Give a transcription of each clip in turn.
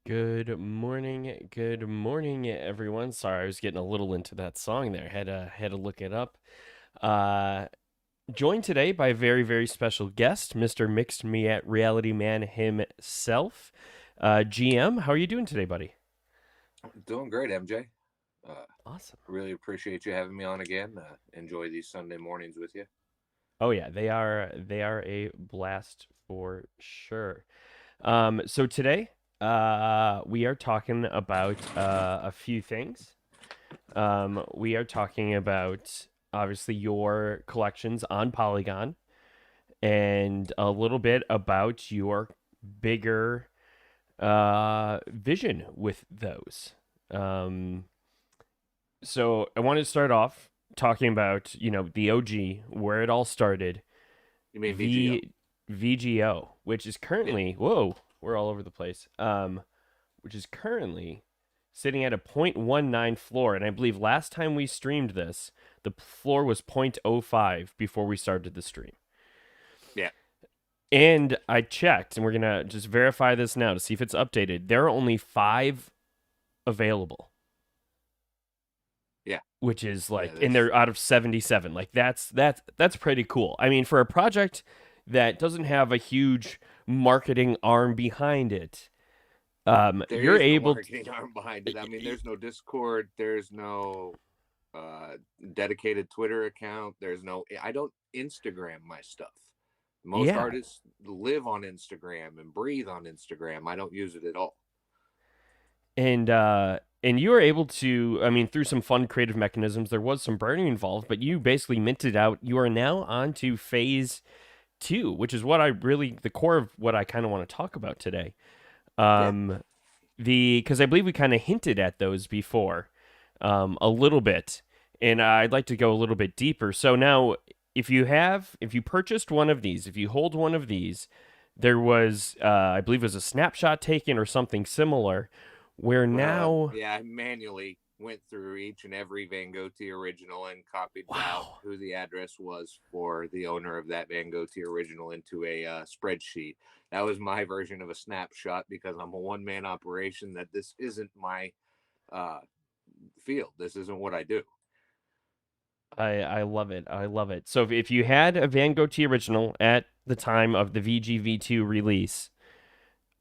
Good morning, everyone. Sorry, I was getting a little into that song there. Had to look it up. Uh, Joined today by a very very special guest, Mr. Mixed Me at Reality Man himself. GM, how are you doing today, buddy? Doing great, MJ. Uh, Awesome. really appreciate you having me on again. Enjoy these Sunday mornings with you. Oh yeah, they are a blast for sure. So today, we are talking about a few things. We are talking about obviously your collections on Polygon and a little bit about your bigger vision with those. Um, so I want to start off talking about the OG, where it all started, You mean VGO? V VGO, which is Yeah. currently whoa, we're all over the place. Which is currently sitting at a 0.19 floor. And I believe last time we streamed this, the floor was 0.05 before we started the stream. Yeah. And I checked, and we're going to just verify this now to see if it's updated. There are only 5 available, Yeah. which is Yeah. like, and they're out of 77. Like that's pretty cool. I mean, for a project that doesn't have a huge marketing arm behind it, There you're is no able marketing arm behind it. I mean, there's no Discord. There's no uh, dedicated Twitter account. There's no. I don't Instagram my stuff. Most yeah. artists live on Instagram and breathe on Instagram. I don't use it at all. And you were able to, I mean, through some fun creative mechanisms, there was some burning involved, but you basically minted out. You are now on to phase 2, which is what I really, the core of what I kind of want to talk about today. Yeah. um because I believe we kind of hinted at those before, a little bit, and I'd like to go a little bit deeper. So now, if you purchased one of these, if you hold one of these, there was, I believe, it was a snapshot taken or something similar, where now, Yeah, I manually went through each and every Van Gogh original and copied out wow, who the address was for the owner of that Van Gogh original into a spreadsheet. That was my version of a snapshot because I'm a one man operation. That this isn't my uh, field. This isn't what I do. I love it. I love it. So if you had a Van Gogh original at the time of the VGV2 release,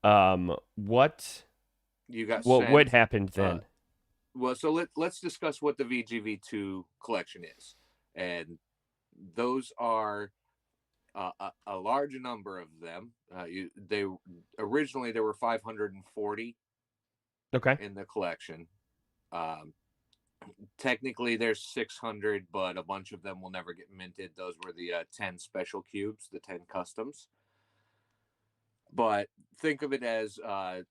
what You got what sent. happened Uh, then? well, so let's discuss what the VGV2 collection is, and those are a large number of them. They originally there were 540 Okay. in the collection. Um, Technically, there's 600, but a bunch of them will never get minted. Those were the 10 special cubes, the 10 customs. But think of it as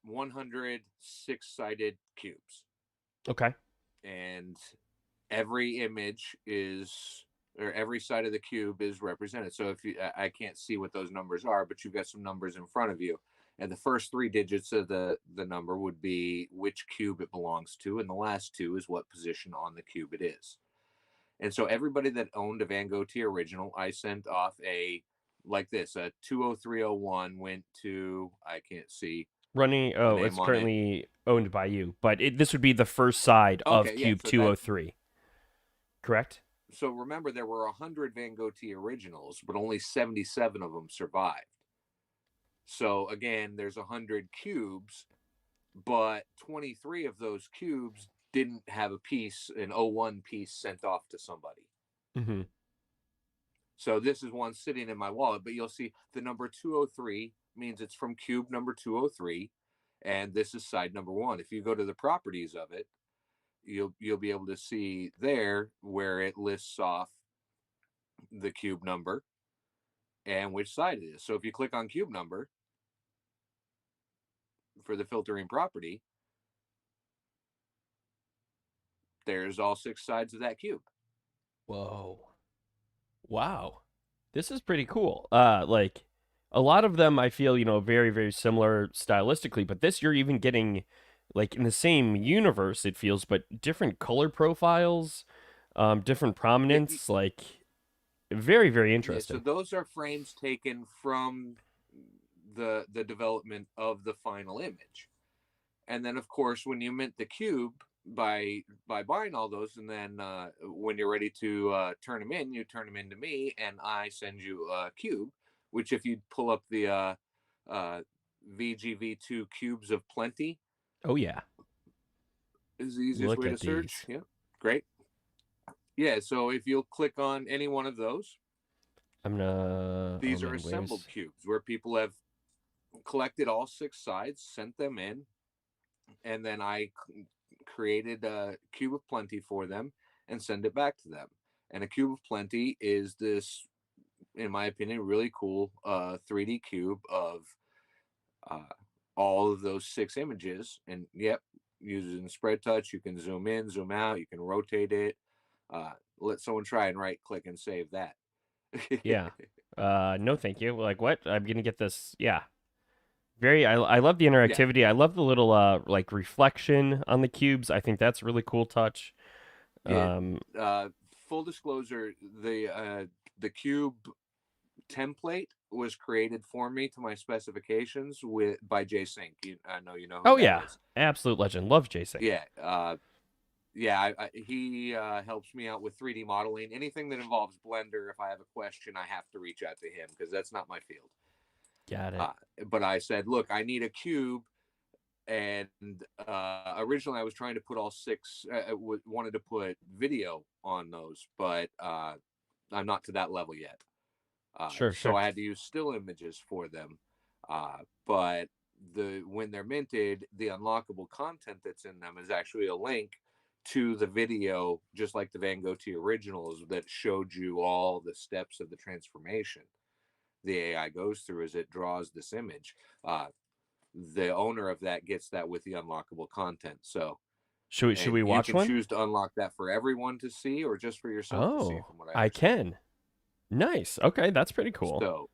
100 six-sided cubes, Okay. and every image is or every side of the cube is represented. So if you, I can't see what those numbers are, but you've got some numbers in front of you, and the first 3 digits of the number would be which cube it belongs to, and the last two is what position on the cube it is. And so everybody that owned a Van Gogh original, I sent off a like this: a 20301 went to, I can't see Running. the Oh, name it's on it. currently owned by you, but this would be the first side of Okay, yeah. Cube So that 203, correct? so remember there were 100 Van Gogh originals, but only 77 of them survived. So again, there's 100 cubes, but 23 of those cubes didn't have a piece, an O1 piece sent off to somebody. Mm-hmm. So this is one sitting in my wallet, but you'll see the number 203 means it's from cube number 203, and this is side number 1. If you go to the properties of it, you'll be able to see there where it lists off the cube number and which side it is. So if you click on cube number for the filtering property, there's all 6 sides of that cube. Whoa. Wow. This is pretty cool. Like a lot of them I feel, very, very similar stylistically, but this you're even getting like in the same universe it feels, but different color profiles, different Yeah, prominence, like very, very yeah. So interesting. those are frames taken from the development of the final image. And then of course when you mint the cube by buying all those, and then when you're ready to turn them in, you turn them into me and I send you a cube, which if you pull up the VGV2 cubes of plenty Oh yeah. is the easiest Look way to at search. these. Yeah, great. Yeah, so if you'll click on any one of those, I'm gonna oh these are man, assembled where's cubes where people have collected all 6 sides, sent them in, and then I created a cube of plenty for them and send it back to them. And a cube of plenty is this, in my opinion, really cool 3D cube of uh, all of those 6 images. And yep, using spread touch, you can zoom in, zoom out, you can rotate it. Let someone try and right click and save that. yeah. No thank you. Like what? I'm gonna get this. Yeah. Very I love the Yeah, interactivity. I love the little like reflection on the cubes. I think that's a really cool touch. yeah. Um Uh, Full disclosure, the cube template was created for me to my specifications by Jay Sink. I know you know who oh that yeah. is. Absolute legend. Love J-Sync. Yeah, he helps me out with 3D modeling. Anything that involves Blender, if I have a question, I have to reach out to him because that's not my field. Got it. Uh, but I said, look, I need a cube, and originally I was trying to put all 6. Wanted to put video on those, but I'm not to that level yet. Sure, So sure. I had to use still images for them. But when they're minted, the unlockable content that's in them is actually a link to the video, just like the Van Gogh originals that showed you all the steps of the transformation the AI goes through as it draws this image. The owner of that gets that with the unlockable content. So, Should and we you watch can one? choose to unlock that for everyone to see or just for yourself to see, Oh, from what I I understand. can. Nice. Okay, that's pretty cool. So,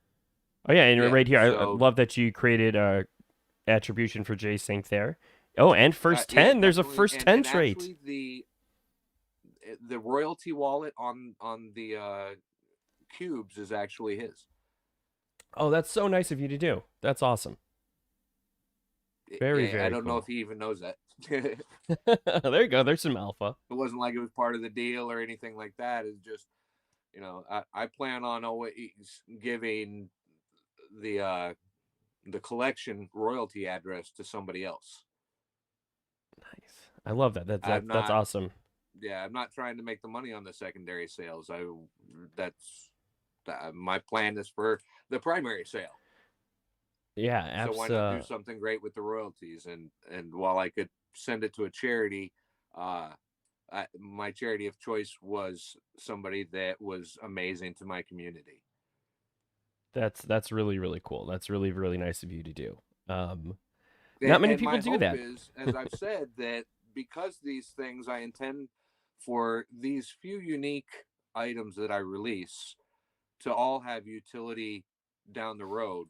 Oh yeah, and yeah. right here, I So, love that you created a attribution for J-Sync there. Oh, and first yeah, 10. There's a definitely. first And 10 and trait. actually, the royalty wallet on the cubes is actually his. Oh, that's so nice of you to do. That's awesome. Very, I very don't know if cool. he even knows that. It There you go. There's some alpha. wasn't like it was part of the deal or anything like that. It's just, I plan on always giving the collection royalty address to somebody else. Nice. I love that. I'm That's not, awesome. yeah, I'm not trying to make the money on the secondary sales. That's my plan is for the primary sale. Yeah, So why not do something great with the royalties? And while I could send it to a charity, uh, my charity of choice was somebody that was amazing to my community. that's really, really cool. That's really, really nice of you to do. And, Not many and people my do hope that. is, as I've said, that because these things I intend for these few unique items that I release to all have utility down the road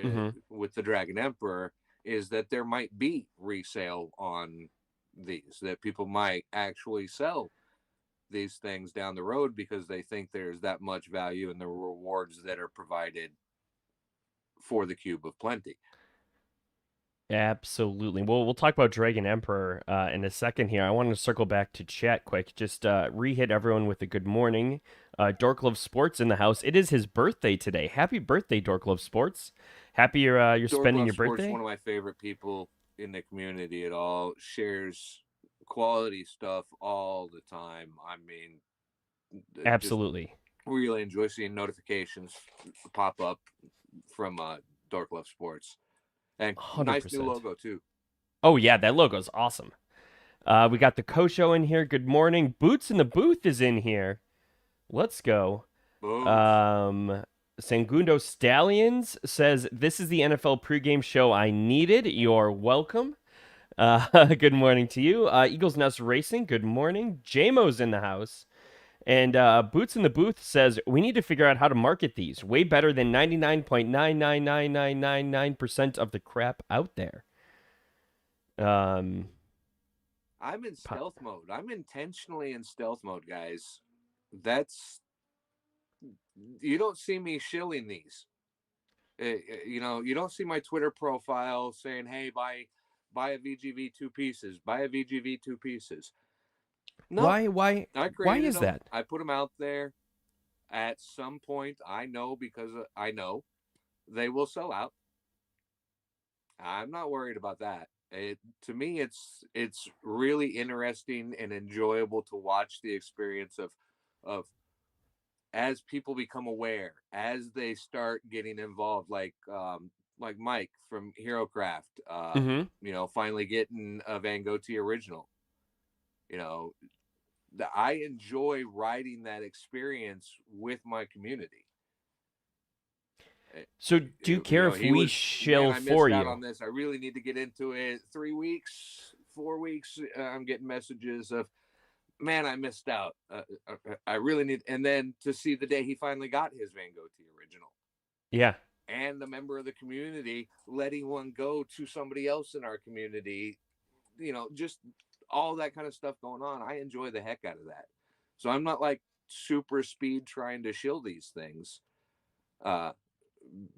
Hmm. with the Dragon Emperor, is that there might be resale on these, that people might actually sell these things down the road because they think there's that much value in the rewards that are provided for the Cube of Plenty. Absolutely. Well, we'll talk about Dragon Emperor in a second here. I want to circle back to chat quick. Just re-hit everyone with a good morning. Dork Love Sports in the house. It is his birthday today. Happy birthday, Dork Love Sports. Happy you're Dork spending Love your Sports, birthday. one of my favorite people in the community at all, shares quality stuff all the time. I mean, just Absolutely. really enjoy seeing notifications pop up from Dork Love Sports. And nice new 100%. logo too. Oh yeah, that logo's awesome. We got the Kosho in here. Good morning. Boots in the Booth is in here. Let's go. Boots. Um, Sangundo Stallions says, "This is the NFL pregame show I needed. You're welcome." Good morning to you. Eagles Nest Racing, good morning. JMO's in the house. And Boots in the Booth says, "We need to figure out how to market these. Way better than 99.99999% of the crap out there." Um, I'm in stealth mode. I'm intentionally in stealth mode, guys. That's you don't see me shilling these. You don't see my Twitter profile saying, "Hey, buy a VGV 2 pieces, buy a VGV 2 pieces." No, I why created is them. that? I put them out there. At some point, I know because I know they will sell out. I'm not worried about that. To me, it's really interesting and enjoyable to watch the experience of as people become aware, as they start getting involved, like Mike from HeroCraft, Mm-hmm. finally getting a Van Gogh original. You know, I enjoy riding that experience with my community. So do you care if He we was, man, shill I for missed out you? on this. I really need to get into it. 3 weeks, 4 weeks. I'm getting messages of, man, I missed out. I really need, and then to see the day he finally got his Van Gogh original, Yeah. and a member of the community letting one go to somebody else in our community, just all that kind of stuff going on. I enjoy the heck out of that. So I'm not like super speed trying to shill these things. Uh,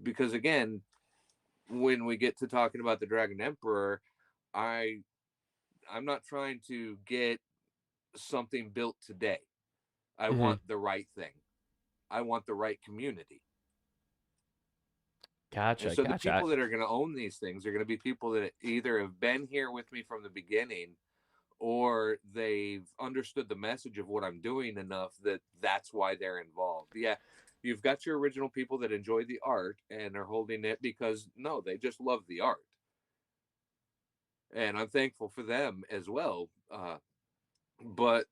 because again, when we get to talking about the Dragon Emperor, I I'm not trying to get something built today. I Mm-hmm. want the right thing. I want the right community. And Gotcha. so the Gotcha. people that are going to own these things are going to be people that either have been here with me from the beginning, or they've understood the message of what I'm doing enough that that's why they're involved. Yeah, you've got your original people that enjoy the art and are holding it because no, they just love the art. And I'm thankful for them as well. But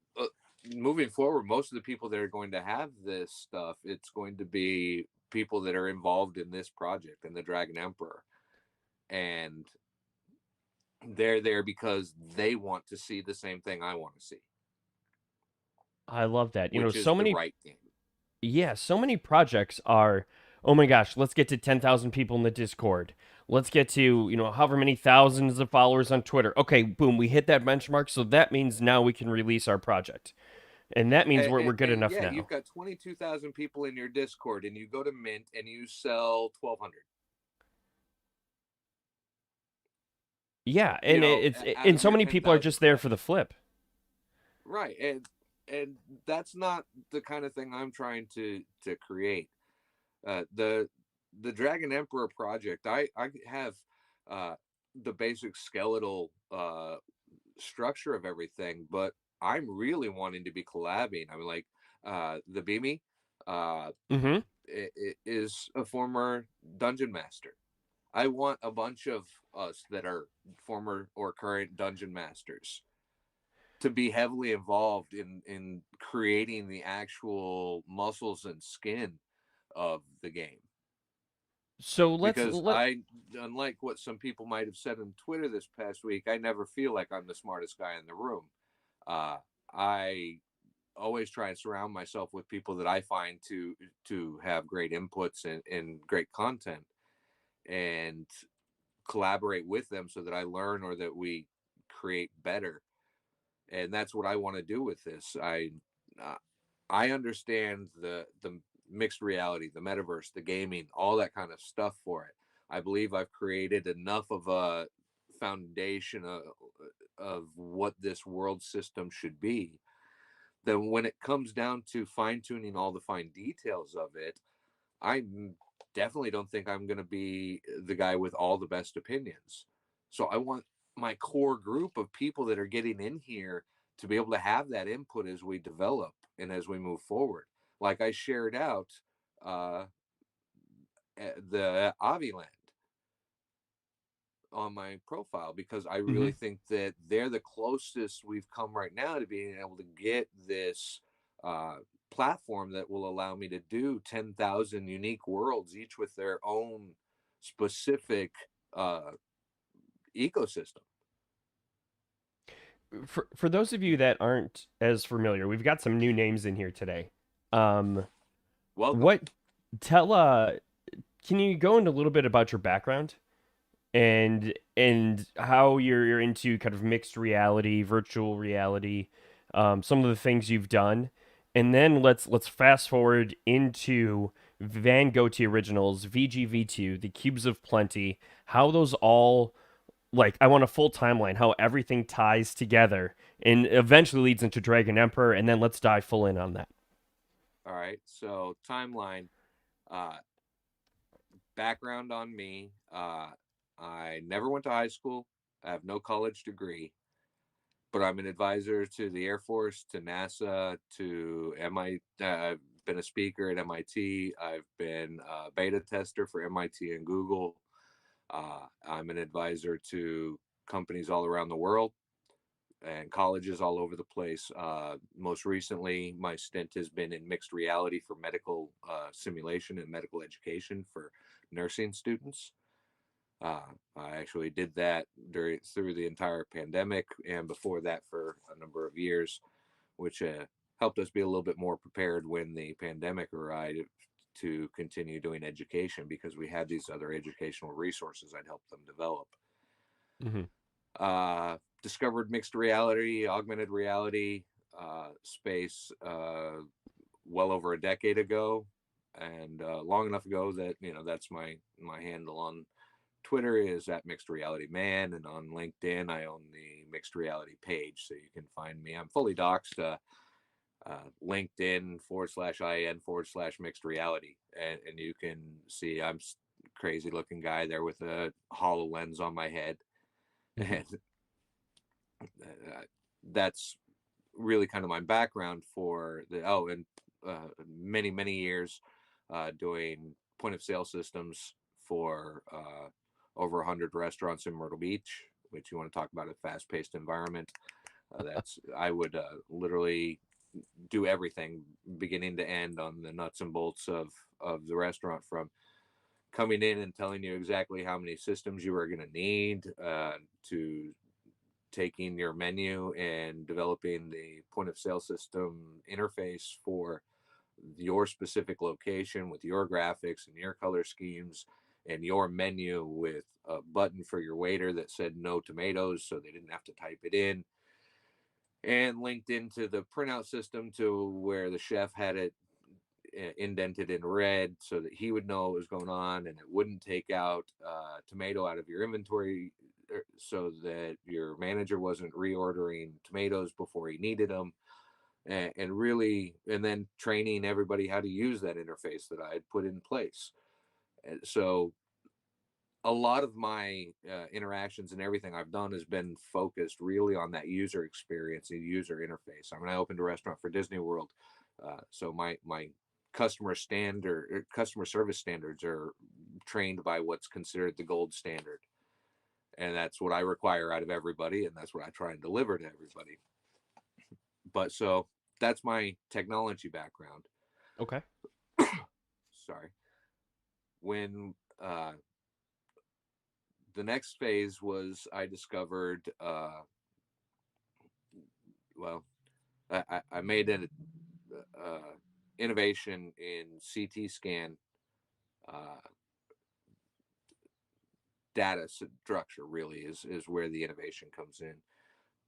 moving forward, most of the people that are going to have this stuff, it's going to be people that are involved in this project and the Dragon Emperor, and they're there because they want to see the same thing I want to see, I love that. which is So the many, right game. yeah, so many projects are, oh my gosh, let's get to 10,000 people in the Discord. Let's get to, however many thousands of followers on Twitter. Okay, boom, we hit that benchmark. So that means now we can release our project. And that means we're good And enough yeah, now. you've got 22,000 people in your Discord, and you go to Mint and you sell 1,200. Yeah, and Out and of so your many people are 10,000 just there for the collections. flip. Right, and that's not the kind of thing I'm trying to create. The Dragon Emperor project, I have uh, the basic skeletal structure of everything, but I'm really wanting to be collabing. I mean, like the Beamy uh, Mm-hmm. is a former dungeon master. I want a bunch of us that are former or current dungeon masters to be heavily involved in creating the actual muscles and skin of the game. So Because unlike what some people might have said on Twitter this past week, I never feel like I'm the smartest guy in the room. I always try and surround myself with people that I find to have great inputs and great content, and collaborate with them so that I learn or that we create better. And that's what I want to do with this. Uh, I understand the mixed reality, the metaverse, the gaming, all that kind of stuff for it. I believe I've created enough of a foundation of what this world system should be. Then when it comes down to fine tuning all the fine details of it, I definitely don't think I'm going to be the guy with all the best opinions. So I want my core group of people that are getting in here to be able to have that input as we develop and as we move forward. Like I shared out uh, the Aviland. on my profile, because I Hmm. really think that they're the closest we've come right now to being able to get this uh, platform that will allow me to do 10,000 unique worlds, each with their own specific uh, ecosystem. For those of you that aren't as familiar, we've got some new names in here today. Um, Welcome. what tell Can you go into a little bit about your background and how you're into kind of mixed reality, virtual reality, some of the things you've done, and then let's fast forward into Van Gogh Originals, VGV2, the Cubes of Plenty, how those all like I want a full timeline, how everything ties together and eventually leads into Dragon Emperor, and then let's dive full in on that. All right. So, timeline, uh, background on me. I never went to high school. I have no college degree, but I'm an advisor to the Air Force, to NASA, to MIT. I've been a speaker at MIT. I've been a beta tester for MIT and Google. I'm an advisor to companies all around the world and colleges all over the place. Most recently, my stint has been in mixed reality for medical simulation and medical education for nursing students. Uh, I actually did that through the entire pandemic, and before that for a number of years, which helped us be a little bit more prepared when the pandemic arrived to continue doing education, because we had these other educational resources I'd help them develop. Hmm. Discovered mixed reality, augmented reality space well over a decade ago, and long enough ago that that's my handle on Twitter is at MIxedRealityMan, and on LinkedIn I own the Mixed Reality page, so you can find me. I'm fully doxxed. LinkedIn /IN/mixed reality, and you can see I'm crazy looking guy there with a HoloLens on my head, Hmm. and uh, that's really kind of my background for the and many years doing point of sale systems for over 100 restaurants in Myrtle Beach. Which, you want to talk about a fast paced environment, that's I would literally do everything beginning to end on the nuts and bolts of the restaurant, from coming in and telling you exactly how many systems you are going to need, to taking your menu and developing the point of sale system interface for your specific location with your graphics and your color schemes, and your menu with a button for your waiter that said no tomatoes so they didn't have to type it in, and linked into the printout system to where the chef had it indented in red so that he would know what was going on, and it wouldn't take out tomato out of your inventory, so that your manager wasn't reordering tomatoes before he needed them, and really, and then training everybody how to use that interface that I had put in place. And so a lot of my interactions and everything I've done has been focused really on that user experience and user interface. I mean, I opened a restaurant for Disney World, so my customer service standards are trained by what's considered the gold standard, and that's what I require out of everybody, and that's what I try and deliver to everybody. But so that's my technology background. Okay. Sorry. When the next phase was, I discovered, well, I made an innovation in CT scan uh, data structure. Really is where the innovation comes in.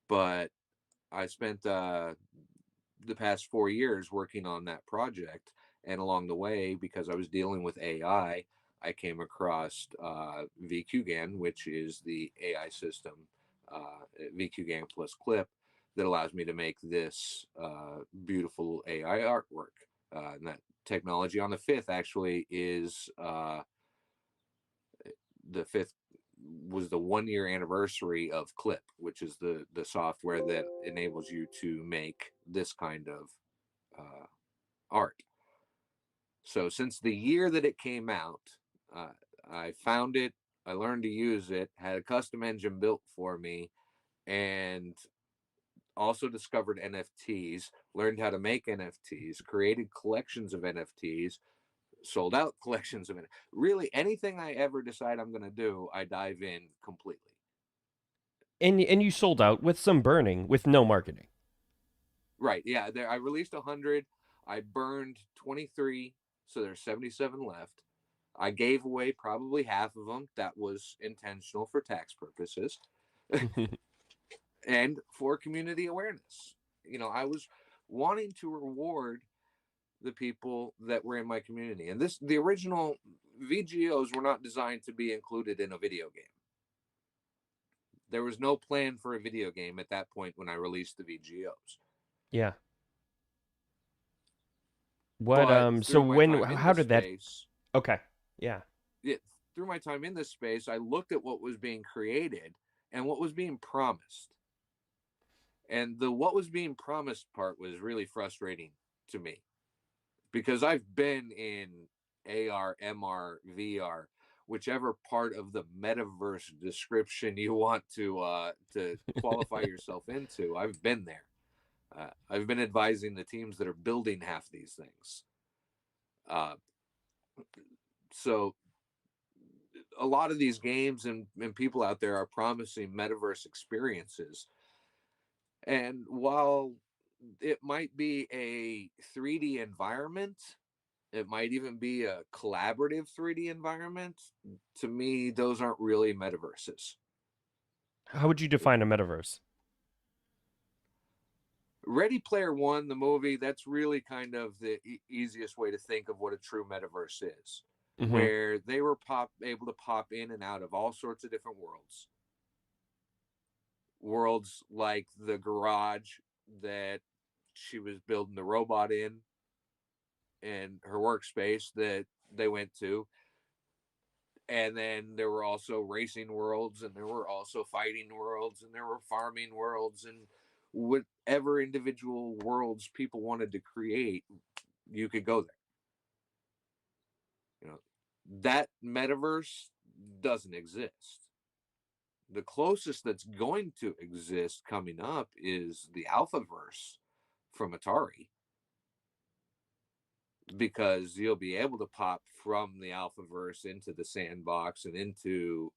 But I spent the past 4 years working on that project, and along the way, because I was dealing with AI, I came across VQGAN, which is the AI system, VQGAN plus Clip, that allows me to make this beautiful AI artwork. And that technology on the fifth actually is the fifth was the 1 year anniversary of Clip, which is the software that enables you to make this kind of uh, art. So since the year that it came out, uh, I found it. I learned to use it, had a custom engine built for me, and also discovered NFTs, learned how to make NFTs, created collections of NFTs, sold out collections of it. Really, anything I ever decide I'm going to do, I dive in completely. And you sold out with some burning, with no marketing. Right. Yeah. There, I released 100. I burned 23. So there's 77 left. I gave away probably half of them. That was intentional for tax purposes and for community awareness. I was wanting to reward the people that were in my community. And the original VGOs were not designed to be included in a video game. There was no plan for a video game at that point when I released the VGOs. Yeah. What But so through my when time in how this did that space, Okay. Yeah. through my time in this space, I looked at what was being created and what was being promised. And the what was being promised part was really frustrating to me because I've been in AR, MR, VR, whichever part of the metaverse description you want to qualify yourself into. I've been there. I've been advising the teams that are building half these things. Uh, so a lot of these games and people out there are promising metaverse experiences. And while it might be a 3D environment, it might even be a collaborative 3D environment. To me, those aren't really metaverses. How would you define a metaverse? Ready Player One, the movie, that's really kind of the easiest way to think of what a true metaverse is, Mhm. where they were able to pop in and out of all sorts of different worlds. Worlds like the garage that she was building the robot in and her workspace that they went to. And then there were also racing worlds, and there were also fighting worlds, and there were farming worlds, and whatever individual worlds people wanted to create, you could go there. That metaverse doesn't exist. The closest that's going to exist coming up is the Alphaverse from Atari, because you'll be able to pop from the Alphaverse into the sandbox and into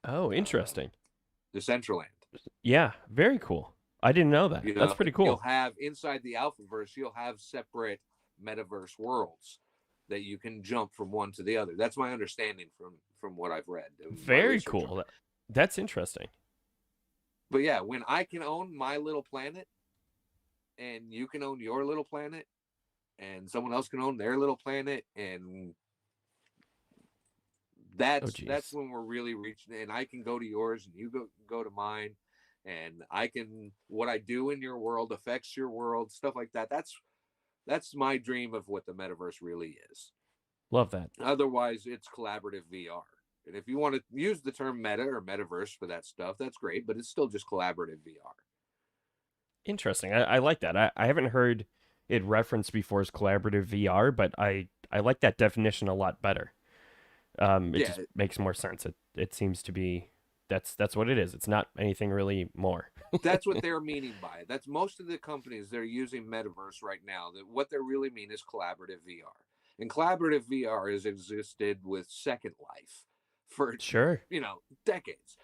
Oh, uh, interesting. Decentraland. Yeah, very cool. I didn't know that. That's pretty You'll cool. have inside the Alphaverse, you'll have separate metaverse worlds that you can jump from one to the other. That's my understanding from what I've read and my Very research on cool. it. That's interesting. But yeah, when I can own my little planet and you can own your little planet and someone else can own their little planet, and Oh that's geez. when we're really reaching, and I can go to yours and you go to mine, and I can, what I do in your world affects your world, stuff like that. That's my dream of what the metaverse really is. Love that. Otherwise, it's collaborative VR. And if you want to use the term meta or metaverse for that stuff, that's great, but it's still just collaborative VR. Interesting. I like that. I haven't heard it referenced before as collaborative VR, but I like that definition a lot better. It Yeah, just makes more sense. It seems to be that's what it is. It's not anything really more. that's what they're meaning by it. That's most of the companies that are using metaverse right now. That what they really mean is collaborative VR. And collaborative VR has existed with Second Life for Sure. decades.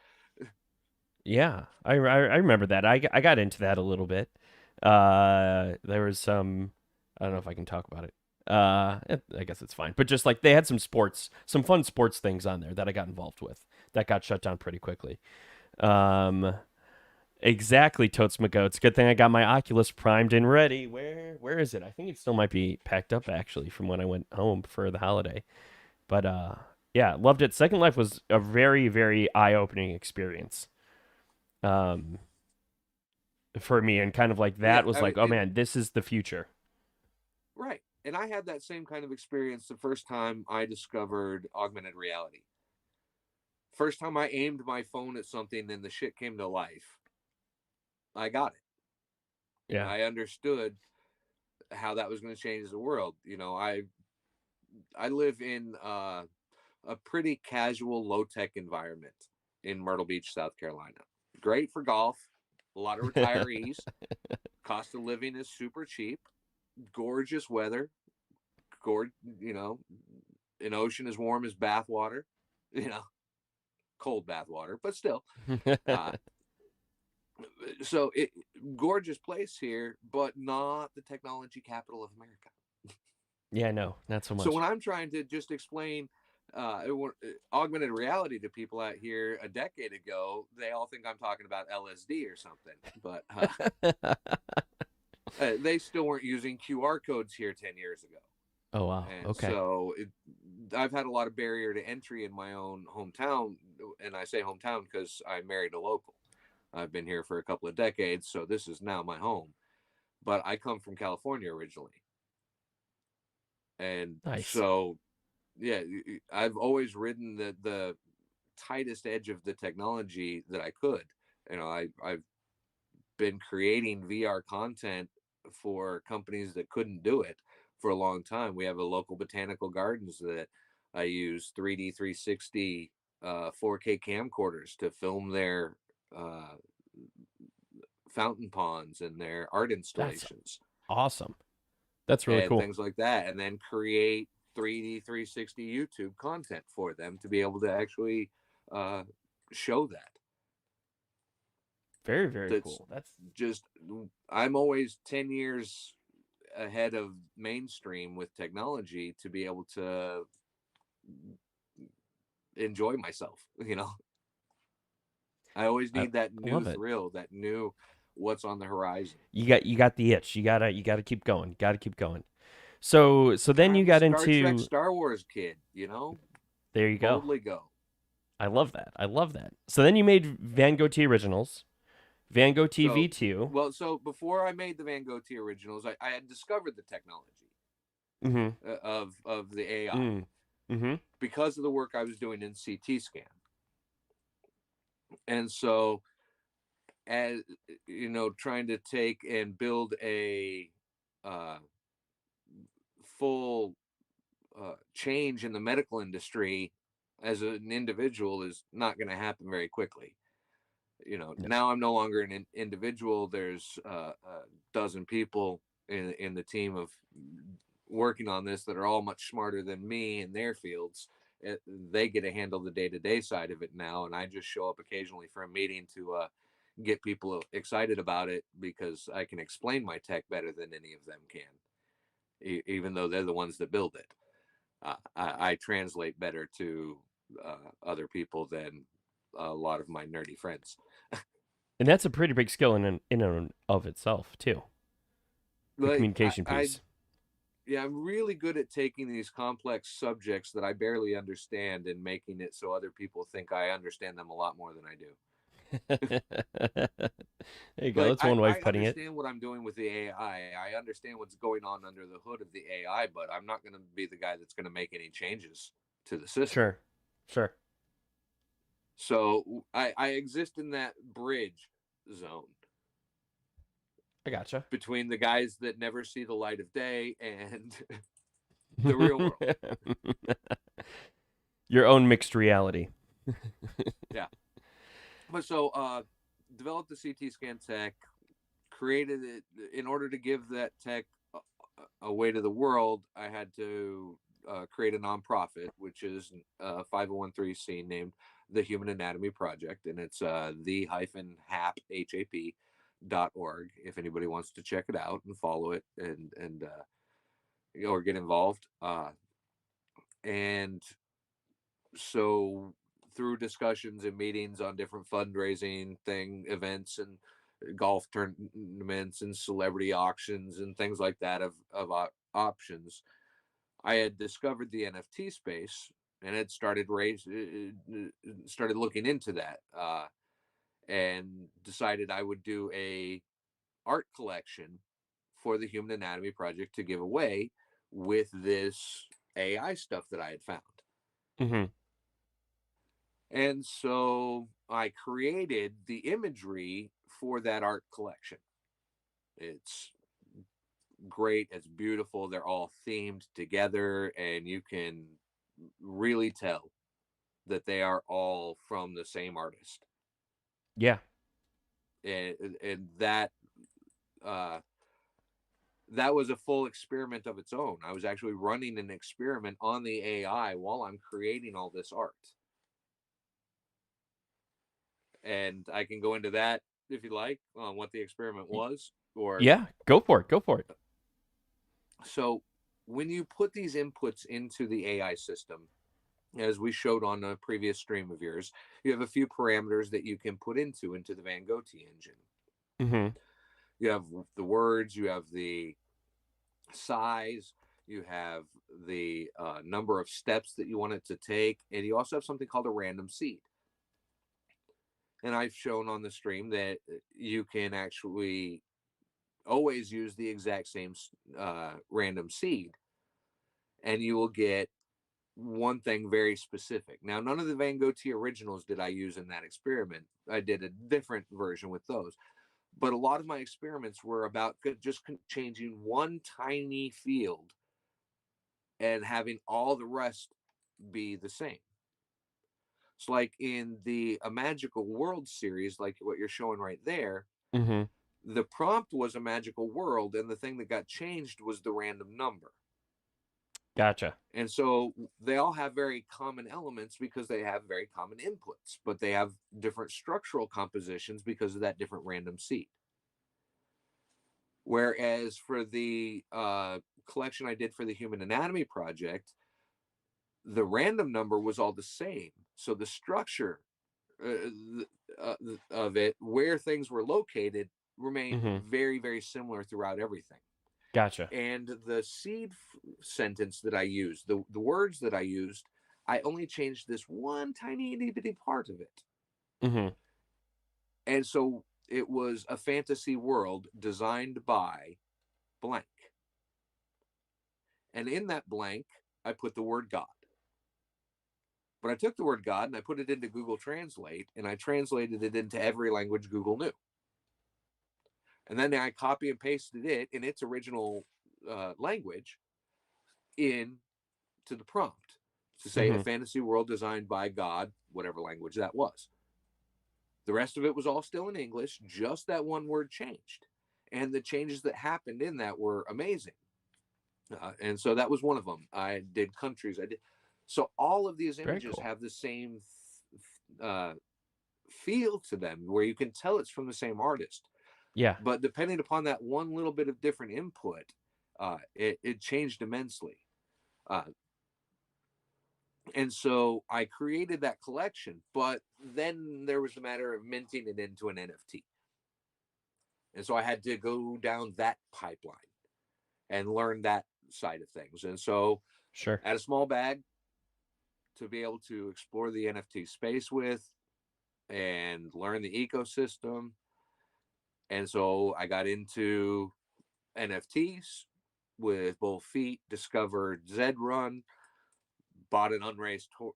Yeah, I remember that. I got into that a little bit. There was some. I don't know if I can talk about it. I guess it's fine. But just like they had some fun sports things on there that I got involved with that got shut down pretty quickly. Um, exactly, Totes McGoats. Good thing I got my Oculus primed and ready. Where is it? I think it still might be packed up actually from when I went home for the holiday. But yeah, loved it. Second Life was a very very eye opening experience. Um, for me, and kind of like Yeah, that was I mean, like, oh man, this is the future. right. And I had that same kind of experience the first time I discovered augmented reality. First time I aimed my phone at something and the shit came to life, I got it. Yeah. I understood how that was going to change the world. I live in a pretty casual, low tech environment in Myrtle Beach, South Carolina. Great for golf, a lot of retirees. Cost of living is super cheap. Gorgeous weather. You know, an ocean as warm as bath water. You know, cold bath water, but still. Uh, so gorgeous place here, but not the technology capital of America. Yeah, no, not so So much. when I'm trying to just explain augmented reality to people out here a decade ago, they all think I'm talking about LSD or something. But they still weren't using QR codes here 10 years ago. Oh wow. And Okay. so I've had a lot of barrier to entry in my own hometown. And I say hometown because I married a local. I've been here for a couple of decades, so this is now my home. But I come from California originally. And Nice. so, yeah, I've always ridden the tightest edge of the technology that I could. I've been creating VR content for companies that couldn't do it for a long time. We have a local botanical gardens that I use 3D 360 4K camcorders to film their uh, fountain ponds and their art That's installations awesome. That's really and cool. things like that, and then create 3D 360 YouTube content for them to be able to actually uh, show that. Very, very That's cool. That's just, I'm always 10 years ahead of mainstream with technology to be able to enjoy myself. I always I need that new love it. thrill, that new what's on the horizon. You got the itch. You gotta keep going. Gotta keep going. So then you I'm a got Star Trek, into Star Wars kid, there you go. boldly go. I love that. I love that. So then you made Van Gogh T originals, Van Gogh So, TV 2. so before I made the Van Gogh T originals, I had discovered the technology Mm-hmm. of the AI Mm. Mm-hmm. because of the work I was doing in CT scan. And so, as trying to take and build a uh, full change in the medical industry as an individual is not going to happen very quickly. No. Now I'm no longer an individual. There's a dozen people in the team of working on this that are all much smarter than me in their fields. They get to handle the day-to-day side of it now, and I just show up occasionally for a meeting to get people excited about it because I can explain my tech better than any of them can, even though they're the ones that build it. I translate better to other people than a lot of my nerdy friends. And that's a pretty big skill in and of itself too. The Like communication piece. yeah, I'm really good at taking these complex subjects that I barely understand and making it so other people think I understand them a lot more than I do. There you go. Like That's one way I of putting it. understand what I'm doing with the AI. I understand what's going on under the hood of the AI, but I'm not going to be the guy that's going to make any changes to the system. Sure. Sure. So I exist in that bridge zone I gotcha. between the guys that never see the light of day and the real world. Your own mixed reality. Yeah. But so developed the CT scan tech, created it in order to give that tech away to the world. I had to create a nonprofit, which is a 501(c) named the Human Anatomy Project, and it's the-hap.org if anybody wants to check it out and follow it and or get involved. And so through discussions and meetings on different fundraising events and golf tournaments and celebrity auctions and things like that of options, I had discovered the NFT space and had started looking into that and decided I would do a art collection for the Human Anatomy Project to give away with this AI stuff that I had found. Mm-hmm. And so I created the imagery for that art collection. It's great, it's beautiful. They're all themed together, and you can really tell that they are all from the same artist. Yeah. And uh, that was a full experiment of its own. I was actually running an experiment on the AI while I'm creating all this art. And I can go into that if you like on what the experiment was. Or Yeah. Go for it. Go for it. so when you put these inputs into the AI system, as we showed on a previous stream of yours, you have a few parameters that you can put into the Van Gogh engine. Mm-hmm. You have the words, you have the size, you have the number of steps that you want it to take, and you also have something called a random seed. And I've shown on the stream that you can actually always use the exact same random seed, and you will get one thing very specific. Now, none of the Van Gogh originals did I use in that experiment. I did a different version with those. But a lot of my experiments were about just changing one tiny field and having all the rest be the same. It's like in the A Magical World series, like what you're showing right there, Mm-hmm. the prompt was a magical world, and the thing that got changed was the random number. Gotcha. And so they all have very common elements because they have very common inputs, but they have different structural compositions because of that different random seed. Whereas for the collection I did for the Human Anatomy Project, the random number was all the same. So the structure of it, where things were located, remained Mm-hmm. very, very similar throughout everything. Gotcha. And the seed sentence that I used, the words that I used, I only changed this one tiny itty bitty part of it. Mm-hmm. And so it was a fantasy world designed by blank. And in that blank, I put the word God. But I took the word God and I put it into Google Translate, and I translated it into every language Google knew. And then I copy and pasted it in its original language in to the prompt to say a Mm-hmm. fantasy world designed by God, whatever language that was. The rest of it was all still in English, just that one word changed. And the changes that happened in that were amazing. And so that was one of them. I did countries. I did. So all of these Very images cool. have the same uh, feel to them where you can tell it's from the same artist. Yeah. But depending upon that one little bit of different input, it changed immensely. Uh, and so I created that collection, but then there was the matter of minting it into an NFT. And so I had to go down that pipeline and learn that side of things. And so Sure. I had a small bag to be able to explore the NFT space with and learn the ecosystem. And so I got into NFTs with both feet, discovered Zed Run, bought an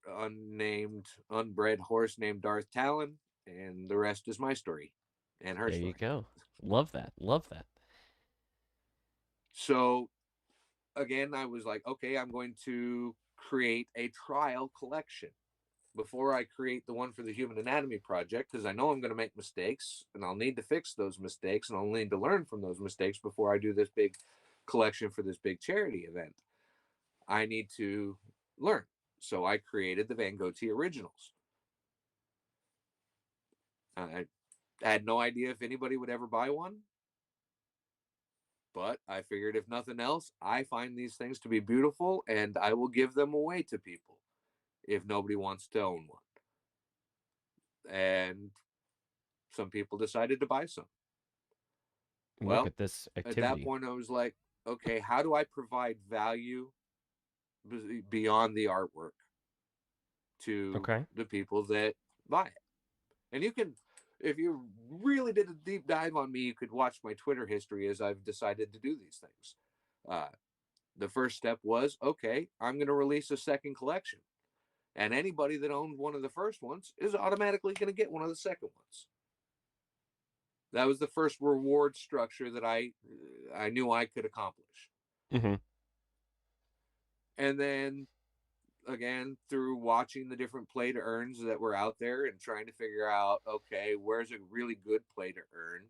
unnamed, unbred horse named Darth Talon, and the rest is my story and her There you story. go. Love that. Love that. So again, I was like, okay, I'm going to create a trial collection before I create the one for the Human Anatomy Project, because I know I'm going to make mistakes and I'll need to fix those mistakes and I'll need to learn from those mistakes before I do this big collection for this big charity event. I need to learn. So I created the Van Gogh originals. I had no idea if anybody would ever buy one, but I figured if nothing else, I find these things to be beautiful and I will give them away to people if nobody wants to own one. And some people decided to buy some. Look Well, at this at that activity. point, I was like, okay, how do I provide value beyond the artwork to Okay. the people that buy it? And you can, if you really did a deep dive on me, you could watch my Twitter history as I've decided to do these things. Uh, the first step was, okay, I'm going to release a second collection. And anybody that owned one of the first ones is automatically going to get one of the second ones. That was the first reward structure that I knew I could accomplish. Mm-hmm. And then again, through watching the different play to earns that were out there and trying to figure out, okay, where's a really good play to earn?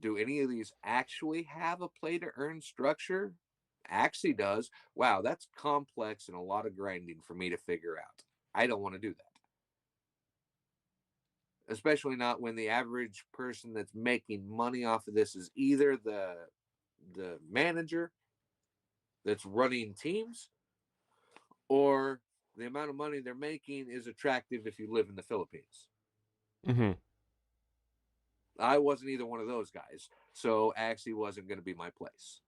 Do any of these actually have a play to earn structure? Axie does. Wow, that's complex and a lot of grinding for me to figure out. I don't want to do that. Especially not when the average person that's making money off of this is either the manager that's running teams, or the amount of money they're making is attractive if you live in the Philippines. Mm-hmm. I wasn't either one of those guys, so Axie wasn't going to be my place.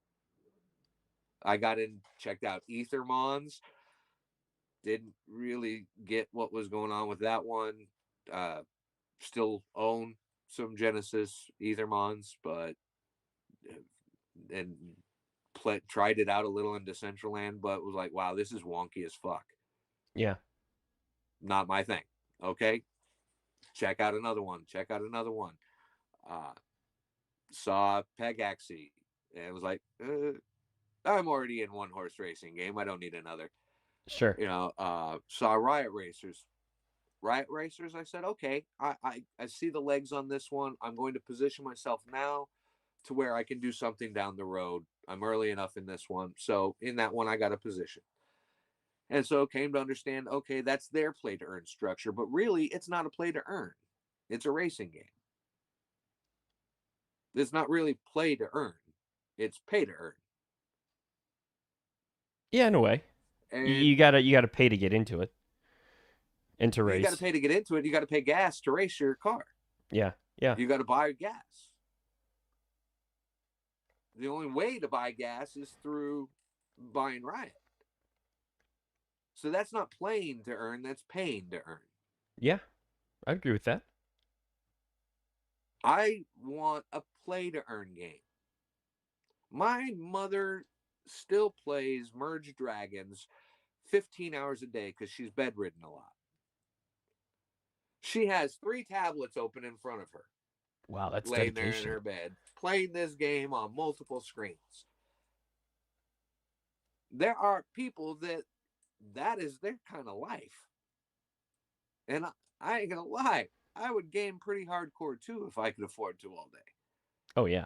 I got in, checked out Ethermons, didn't really get what was going on with that one. Still own some Genesis Ethermons, but and tried it out a little in Decentraland, but was like, wow, this is wonky as fuck. Yeah. Not my thing. Okay, check out another one. Check out another one. Saw Pegaxi and was like, I'm already in one horse racing game. I don't need another. Sure. Saw Riot Racers. Riot Racers, I said, okay, I see the legs on this one. I'm going to position myself now to where I can do something down the road. I'm early enough in this one. So in that one, I got a position. And so came to understand, okay, that's their play to earn structure, but really it's not a play to earn. It's a racing game. It's not really play to earn. It's pay to earn. Yeah, in a way. And You gotta pay to get into it. And to you got to race. pay to get into it. You got to pay gas to race your car. Yeah. Yeah. You got to buy gas. The only way to buy gas is through buying Riot. So that's not playing to earn, that's paying to earn. Yeah. I agree with that. I want a play to earn game. My mother still plays Merge Dragons 15 hours a day because she's bedridden a lot. She has 3 tablets open in front of her. Wow, that's laying dedication. there in her bed, playing this game on multiple screens. There are people that is their kind of life. And I ain't going to lie, I would game pretty hardcore too if I could afford to all day. Oh, yeah.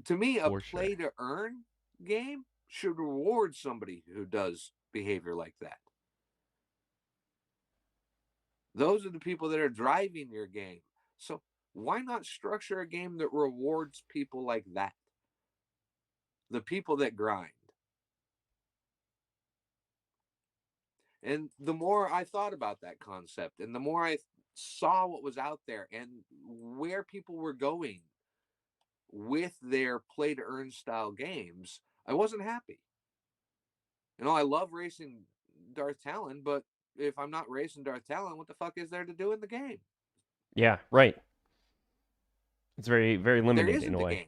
To me, a For play sure. to earn game should reward somebody who does behavior like that. Those are the people that are driving your game. So why not structure a game that rewards people like that? The people that grind. And the more I thought about that concept and the more I saw what was out there and where people were going with their play to earn style games, I wasn't happy. I love racing Darth Talon, but if I'm not racing Darth Talon, what the fuck is there to do in the game? Yeah, right. It's very, very There limited in isn't a a way. game.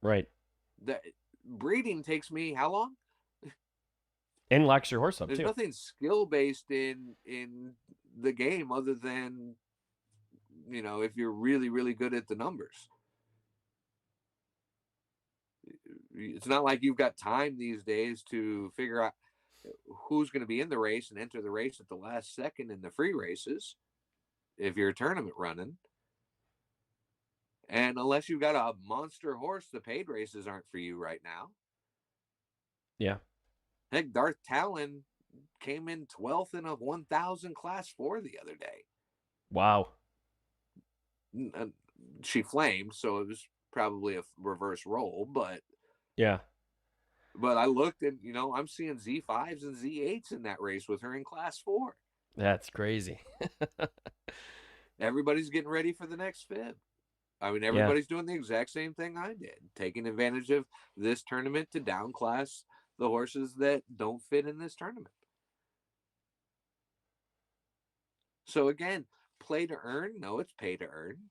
Right. The breeding takes me how long? And locks your horse up There's too. nothing skill based in the game other than if you're really really good at the numbers. It's not like you've got time these days to figure out who's going to be in the race and enter the race at the last second in the free races if you're a tournament running. And unless you've got a monster horse, the paid races aren't for you right now. Yeah. Heck, Darth Talon came in 12th in a 1,000 class 4 the other day. Wow. She flamed, so it was probably a reverse roll, but Yeah. I looked and I'm seeing Z5s and Z8s in that race with her in class 4. That's crazy. Everybody's getting ready for the next fib. I mean, Yeah. everybody's doing the exact same thing I did, taking advantage of this tournament to downclass the horses that don't fit in this tournament. So again, play to earn? No, it's pay to earn.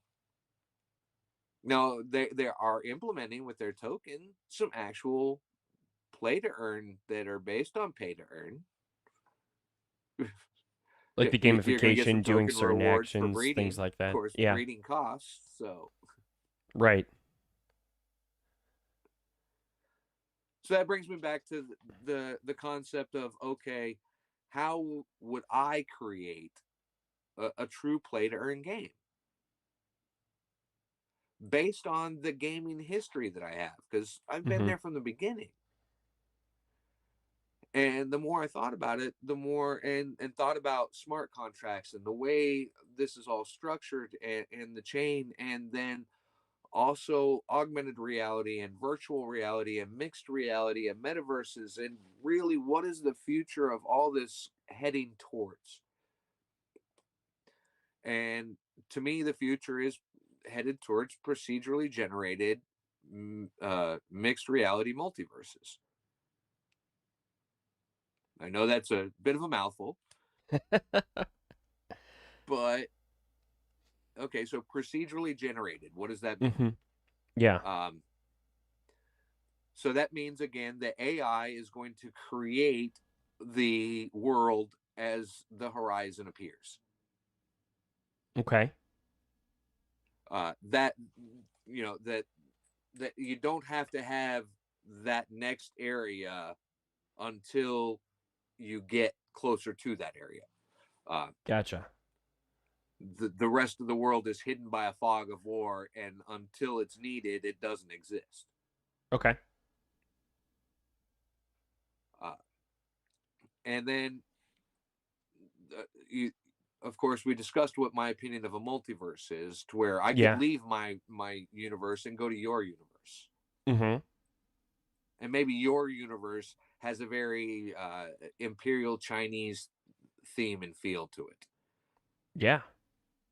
No, they are implementing with their token some actual play to earn that are based on pay to earn. Like the You're going to get some gamification, doing token certain rewards for actions, breeding. things like Of that. course, Yeah. breeding costs. So Right. So that brings me back to the concept of, okay, how would I create a true play to earn game based on the gaming history that I have? Because I've been Mm-hmm. there from the beginning. And the more I thought about it, the more and thought about smart contracts and the way this is all structured, and the chain, and then also augmented reality and virtual reality and mixed reality and metaverses, and really what is the future of all this heading towards. And to me, the future is headed towards procedurally generated mixed reality multiverses. I know that's a bit of a mouthful, but okay, so procedurally generated, what does that mean? Mm-hmm. Yeah. Um, so that means, again, the AI is going to create the world as the horizon appears. Okay. That that you don't have to have that next area until you get closer to that area. Uh, Gotcha. the rest of the world is hidden by a fog of war, and until it's needed, it doesn't exist. Okay. Uh, and then, you, of course, we discussed what my opinion of a multiverse is, to where I could Yeah. leave my universe and go to your universe, Mm-hmm. and maybe your universe has a very imperial Chinese theme and feel to it, Yeah.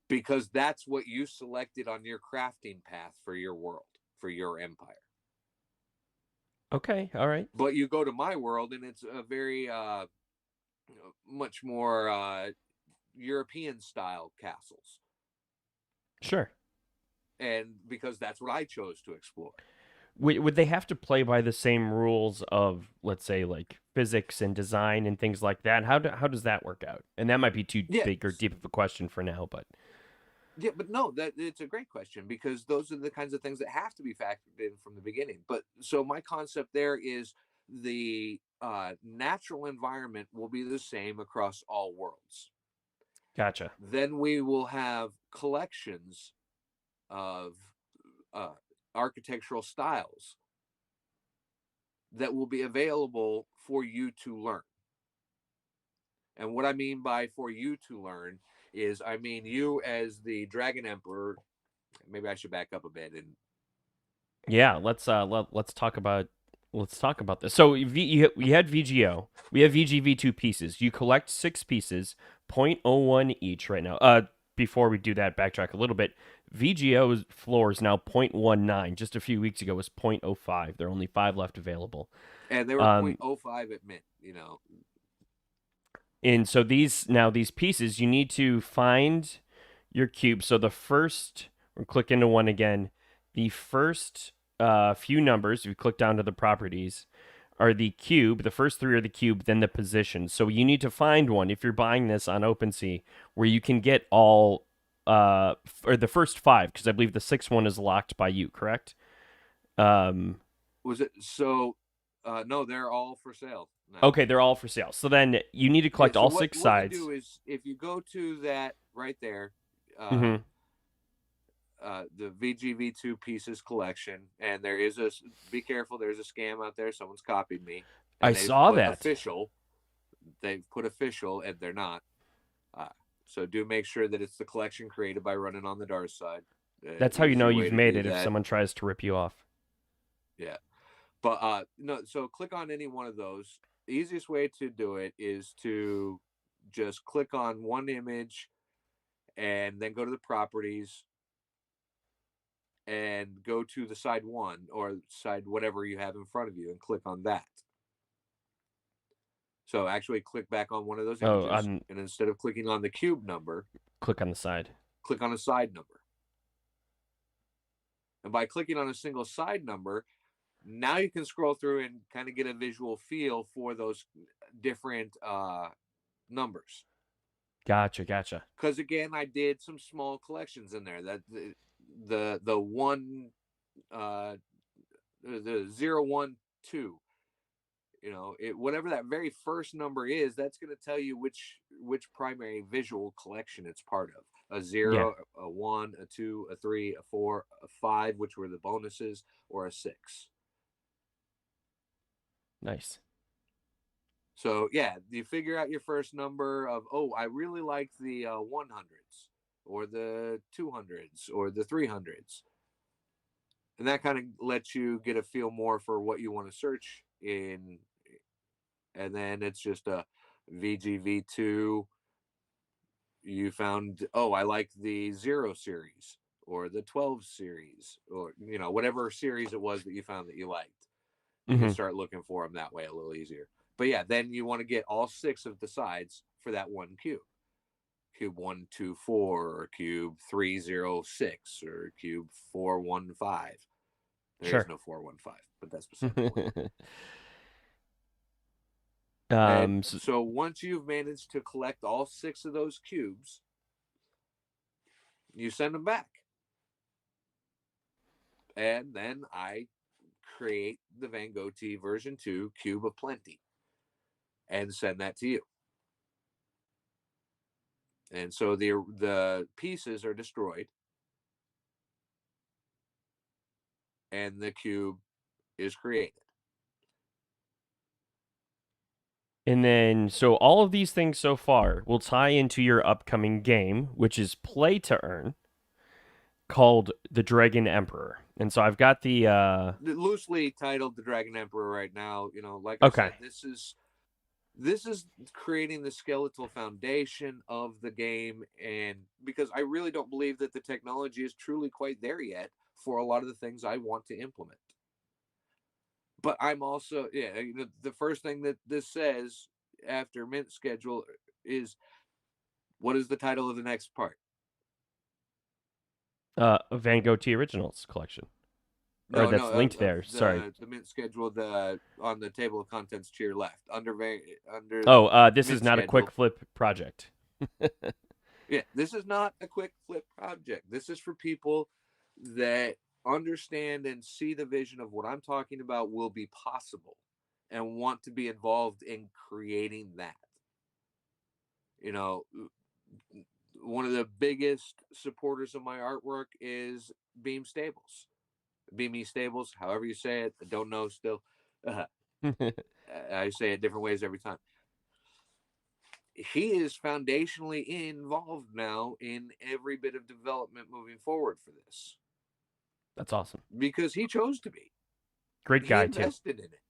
because that's what you selected on your crafting path for your world, for your empire. Okay. All right. But you go to my world, and it's a very much more European style castles, Sure. and because that's what I chose to explore. Would they have to play by the same rules of, let's say, like physics and design and things like that? How does that work out? And that might be too Yeah, big or deep of a question for now, but yeah, but no, that it's a great question, because those are the kinds of things that have to be factored in from the beginning. But so my concept there is the natural environment will be the same across all worlds. gotcha. Then we will have collections of uh, architectural styles that will be available for you to learn. And what I mean by for you to learn is, I mean you as the Dragon Emperor. Maybe I should back up a bit. And Yeah, let's talk about this. So we had VGO. We have VGV2 pieces. You collect 6 pieces, 0.01 each right now. Before we do that, backtrack a little bit. VGO's floor is now 0.19. Just a few weeks ago was 0.05. There are only 5 left available. they were Um, 0.05 at mint. and so these pieces, you need to find your cube. So the first, we'll click into one again. The first few numbers, if you click down to the properties, are the cube. The first 3 are the cube, then the position. So you need to find one if you're buying this on OpenSea where you can get all or the first 5, because I believe the 6th one is locked by you, correct? Um, Was it so? No, they're all for sale now. okay, they're all for sale. So then you need to Yeah. collect So all what 6 you sides. do is, if you go to that right there, uh, Mm-hmm. the VGV2 pieces collection, and there is a, be careful, there's a scam out there. Someone's copied me, I and they've saw put that. official. They've put official, and they're not. Uh, so do make sure that it's the collection created by Running on the Dark Side. That's how you know Easy way you've to made do it if that. someone tries to rip you off. Yeah. But no, so click on any one of those. The easiest way to do it is to just click on one image, and then go to the properties, and go to the side one or side whatever you have in front of you, and click on that. So actually click back on one of those Oh, images, and instead of clicking on the cube number, click on the side. click on a side number. And by clicking on a single side number, now you can scroll through and kind of get a visual feel for those different numbers. Gotcha. Because again, I did some small collections in there. That the one the 012 Whatever that very first number is, that's going to tell you which primary visual collection it's part of. A Yeah. 0, a 1, a 2, a 3, a 4, a 5, which were the bonuses, or a 6. Nice. So yeah, you figure out your first number of, oh, I really like the 100s or the 200s or the 300s, and that kind of lets you get a feel more for what you want to search in. And then it's just a VGV2. You found, oh, I like the 0 series or the 12 series, or whatever series it was that you found that you liked. You can Hmm. start looking for them that way a little easier. But yeah, then you want to get all 6 of the sides for that one cube. Cube 124 or cube 306 or cube 415. There is Sure. no 415, but that's beside the point. And So, so once you've managed to collect all 6 of those cubes, you send them back. And then I create the Van Gogh version 2 Cube of Plenty and send that to you. And so the pieces are destroyed and the cube is created. and then, so all of these things so far will tie into your upcoming game, which is Play to Earn, called The Dragon Emperor. And so I've got the Loosely titled The Dragon Emperor right now. Like I okay. said, this is creating the skeletal foundation of the game, and because I really don't believe that the technology is truly quite there yet for a lot of the things I want to implement. But I'm also, yeah, the first thing that this says after mint schedule is, what is the title of the next part? Van Gogh Originals collection. Or No, no, that's linked of there. Sorry. the mint schedule, the on the table of contents to your left, under Oh, this is mint not a quick schedule. flip project. Yeah, this is not a quick flip project. This is for people that understand and see the vision of what I'm talking about will be possible and want to be involved in creating that. You know, one of the biggest supporters of my artwork is Beam Stables. Beamy Stables, however you say it, I don't know still. Uh, I say it different ways every time. He is foundationally involved now in every bit of development moving forward for this That's awesome. because he chose to be. Great He guy too. invested in it.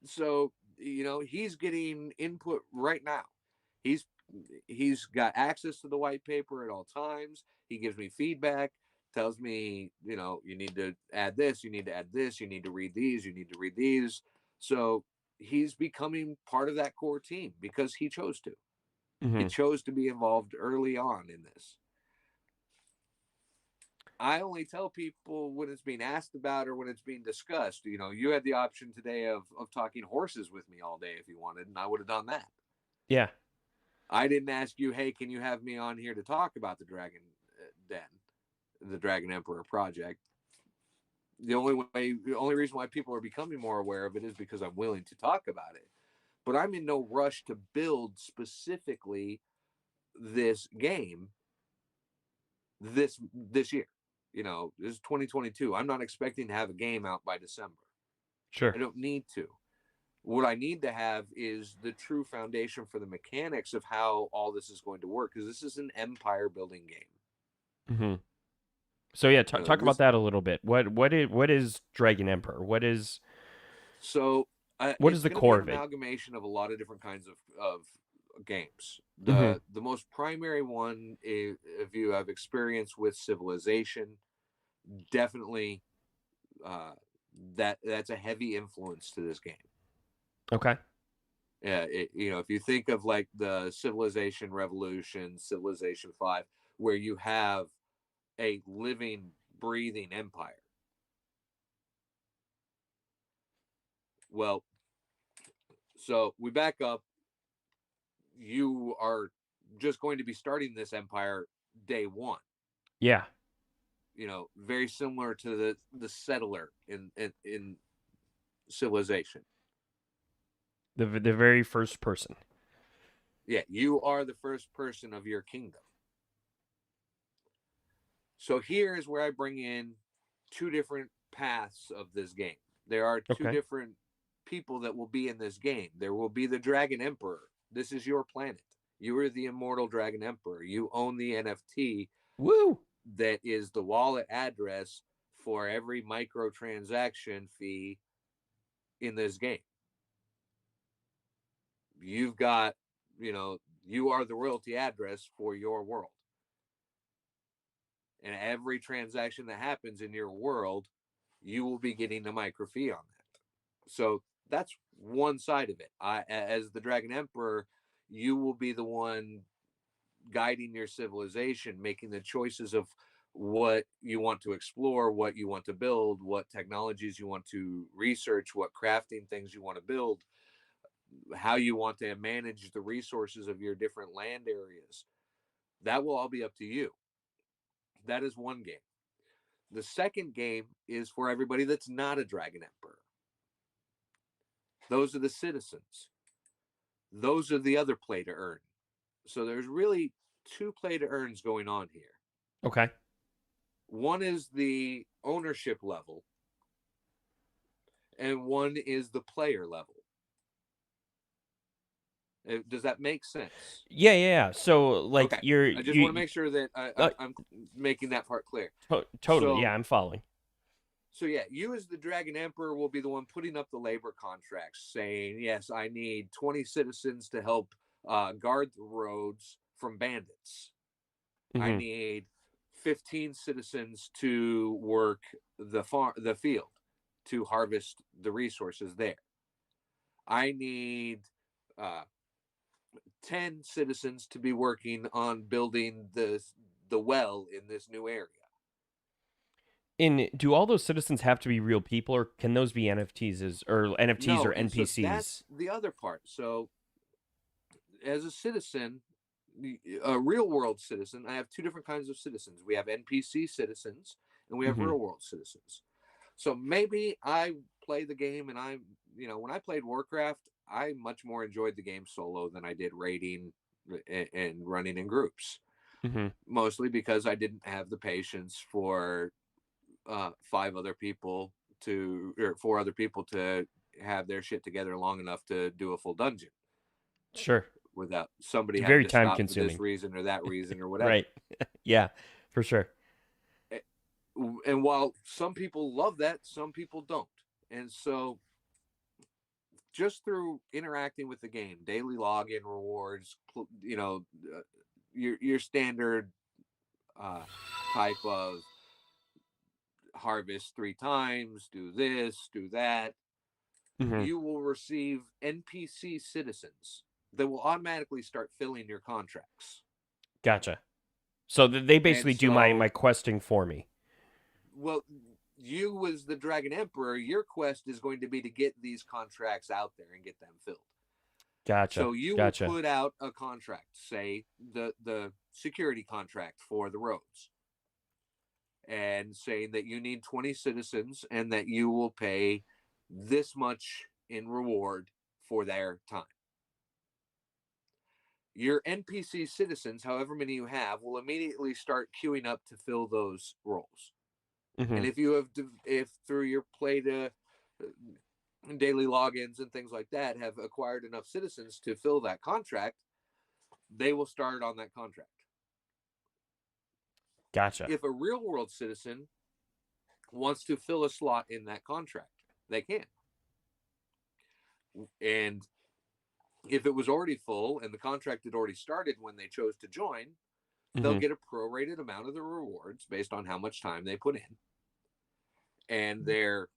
So, he's getting input right now. He's he's got access to the white paper at all times. He gives me feedback, tells me, you need to add this, you need to add this, you need to read these, you need to read these. So he's becoming part of that core team because he chose to. He Hmm. chose to be involved early on in this. I only tell people when it's being asked about or when it's being discussed. You had the option today of talking horses with me all day if you wanted, and I would have done that. Yeah. I didn't ask you, hey, can you have me on here to talk about the Dragon Den, the Dragon Emperor project? The only reason why people are becoming more aware of it is because I'm willing to talk about it. But I'm in no rush to build specifically this game this year. This is 2022. I'm not expecting to have a game out by December. Sure. I don't need to. What I need to have is the true foundation for the mechanics of how all this is going to work, because this is an empire building game. Hmm. So yeah, talk about This that a little bit. What is Dragon Emperor? so What is it's the going to be core an of it? amalgamation of a lot of different kinds of games. Hmm. The most primary one, if you have experience with Civilization, definitely uh, that's a heavy influence to this game. Okay. Yeah, if you think of like the Civilization Revolution, Civilization 5, where you have a living, breathing empire. Well, so we back up. You are just going to be starting this empire day one. Yeah. Very similar to the settler in civilization. The very first person. Yeah, you are the first person of your kingdom. So here is where I bring in two different paths of this game. There are two Okay. different people that will be in this game. There will be the Dragon Emperor. This is your planet. You are the immortal Dragon Emperor. You own the NFT Woo! that is the wallet address for every microtransaction fee in this game. You've got, you are the royalty address for your world. And every transaction that happens in your world, you will be getting a micro fee on that. So that's one side of it. As the Dragon Emperor, you will be the one guiding your civilization, making the choices of what you want to explore, what you want to build, what technologies you want to research, what crafting things you want to build, how you want to manage the resources of your different land areas. That will all be up to you. That is one game. The second game is for everybody that's not a Dragon Emperor. Those are the citizens. Those are the other play to earn. So there's really two play to earns going on here. Okay. One is the ownership level, and one is the player level. Does that make sense? Yeah. So like Okay. you're I just want to make sure that I'm making that part clear. Totally. So, Yeah, I'm following. So yeah, you as the Dragon Emperor will be the one putting up the labor contracts, saying, yes, I need 20 citizens to help guard the roads from bandits. I need 15 citizens to work the field, to harvest the resources there. I need 10 citizens to be working on building the well in this new area. And do all those citizens have to be real people, or can those be NFTs or NFTs No, or and so NPCs? that's the other part. So as a citizen, a real world citizen, I have two different kinds of citizens. We have NPC citizens and we have real world citizens. So maybe I play the game and when I played Warcraft, I much more enjoyed the game solo than I did raiding and running in groups. Mostly because I didn't have the patience for four other people to have their shit together long enough to do a full dungeon. Sure. Without somebody It's having very to time stop for consuming. this reason or that reason or whatever. Right. Yeah, for sure. And while some people love that, some people don't. And so just through interacting with the game, daily login rewards, your standard type of harvest 3 times, do this, do that, you will receive NPC citizens that will automatically start filling your contracts. Gotcha. So they basically do my questing for me. Well, you as the Dragon Emperor, your quest is going to be to get these contracts out there and get them filled. Gotcha. So you will put out a contract, say the security contract for the roads, and saying that you need 20 citizens and that you will pay this much in reward for their time. Your NPC citizens, however many you have, will immediately start queuing up to fill those roles. And if through your play to daily logins and things like that have acquired enough citizens to fill that contract, they will start on that contract. Gotcha. If a real world citizen wants to fill a slot in that contract, they can. And if it was already full and the contract had already started when they chose to join, they'll get a prorated amount of the rewards based on how much time they put in. And the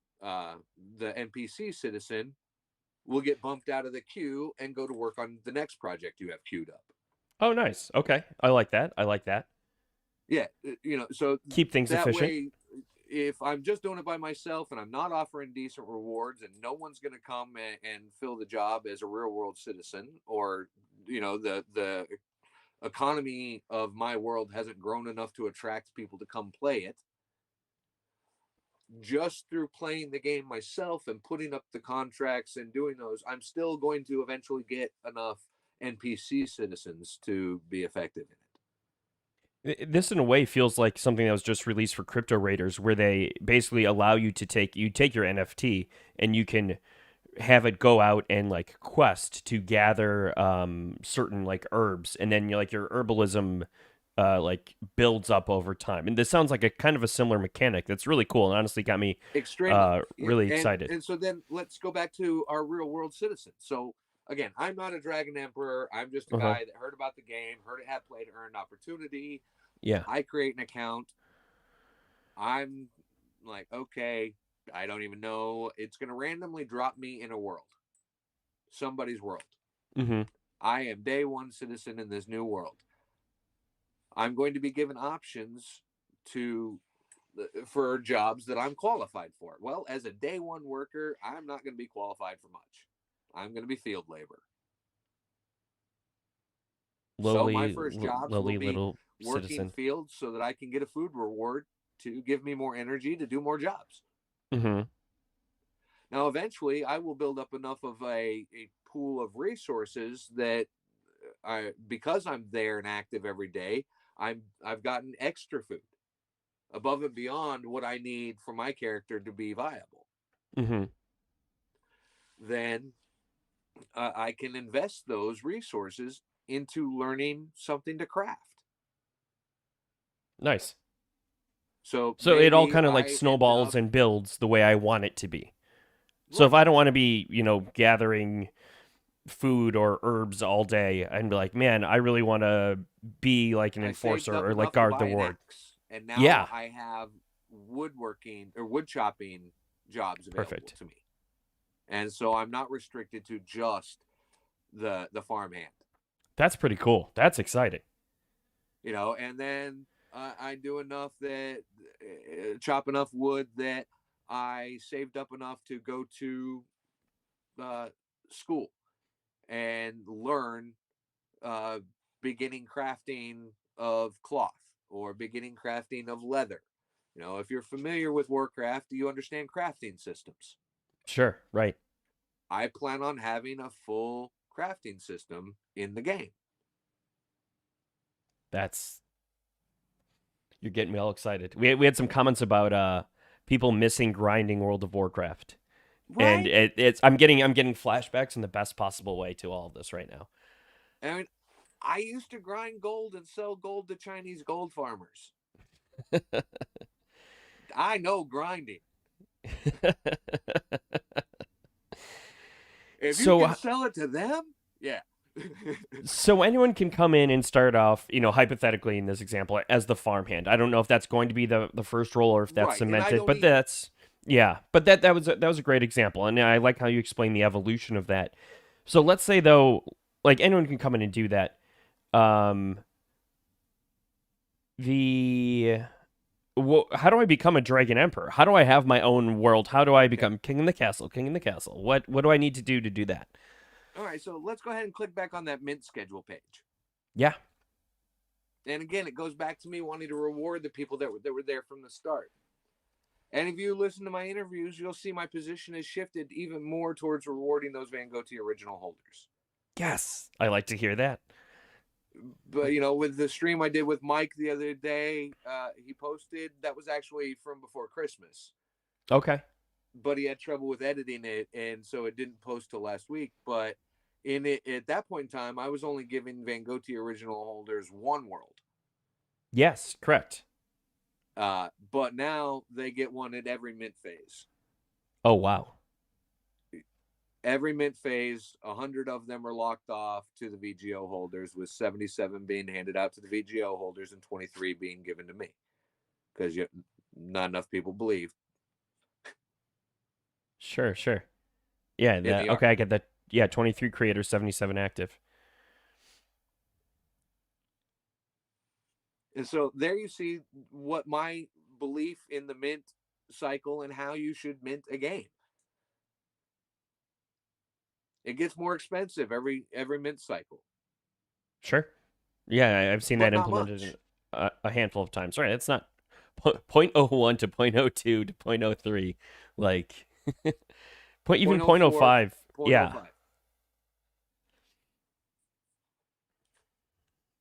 NPC citizen will get bumped out of the queue and go to work on the next project you have queued up. Oh, nice. Okay. I like that. Yeah. So keep things that efficient. way, if I'm just doing it by myself and I'm not offering decent rewards and no one's going to come and fill the job as a real world citizen, or, the economy of my world hasn't grown enough to attract people to come play it, just through playing the game myself and putting up the contracts and doing those, I'm still going to eventually get enough NPC citizens to be effective in This in a way feels like something that was just released for crypto raiders, where they basically allow you to take your NFT and you can have it go out and like quest to gather certain like herbs, and then like your herbalism like builds up over time. And this sounds like a kind of a similar mechanic that's really cool and honestly got me it. Extremely. really And excited. so then let's go back to our real world citizens. So again, I'm not a Dragon Emperor. I'm just a Uh-huh. guy that heard about the game, heard it had play to earn opportunity. Yeah. I create an account. I'm like, okay, I don't even know. It's going to randomly drop me in a world, somebody's world. Mm-hmm. I am day one citizen in this new world. I'm going to be given options to for jobs that I'm qualified for. Well, as a day one worker, I'm not going to be qualified for much. I'm going to be field labor. So my first jobs will Lowly be little working citizen. fields so that I can get a food reward to give me more energy to do more jobs. Mm-hmm. Now, eventually, I will build up enough of a pool of resources that because I'm there and active every day, I've gotten extra food above and beyond what I need for my character to be viable. Mm-hmm. Then I can invest those resources into learning something to craft. Nice. So So it all maybe kind of like I end snowballs up and builds the way I want it to be. So if right. I don't want to be, gathering food or herbs all day and be like, man, I really want to be like an I saved enforcer up or like enough to guard the buy an ward. axe, and now Yeah, I have woodworking or wood chopping jobs available perfect. to me, and so I'm not restricted to just the farmhand. That's pretty cool. That's exciting. And then I do enough that chop enough wood that I saved up enough to go to uh, school and learn uh, beginning crafting of cloth or beginning crafting of leather. If you're familiar with Warcraft, you understand crafting systems. Sure, right. I plan on having a full crafting system in the game. That's You're getting me all excited. We had some comments about people missing grinding World of Warcraft. And Right? it's I'm getting flashbacks in the best possible way to all of this right now. I mean, I used to grind gold and sell gold to Chinese gold farmers. I know grinding. If you so can sell it to them, yeah. So anyone can come in and start off, hypothetically in this example, as the farmhand. I don't know if that's going to be the first role or if that's Right. And I cemented, don't but even. that's yeah. But that was a great example, and I like how you explain the evolution of that. So let's say though, like anyone can come in and do that. Um, the how do I become a dragon emperor? How do I have my own world? How do I Okay. become king in the castle? King in the castle. What do I need to do that? All right. So let's go ahead and click back on that mint schedule page. Yeah, And again, it goes back to me wanting to reward the people that were there from the start. And if you listen to my interviews, you'll see my position has shifted even more towards rewarding those Van Gogh original holders. yes, I like to hear that. But with the stream I did with Mike the other day, he posted that was actually from before Christmas, Okay. but he had trouble with editing it, and so it didn't post till last week. But in it at that point in time, I was only giving Van Gogh original holders one world. Yes, correct. But now they get one at every mint phase. Oh wow. Every mint phase, 100 of them are locked off to the VGO holders, with 77 being handed out to the VGO holders and 23 being given to me because not enough people believe Sure, sure. Yeah, in that the art. okay, I get that. Yeah, 23 creators, 77 active. And so there you see what my belief in the mint cycle and how you should mint a game. It gets more expensive every mint cycle, Sure. Yeah, I've seen but that not implemented much. a handful of times. Right, it's not .01 to .02 to .03, like even 0.04, .05. Yeah, 0.05.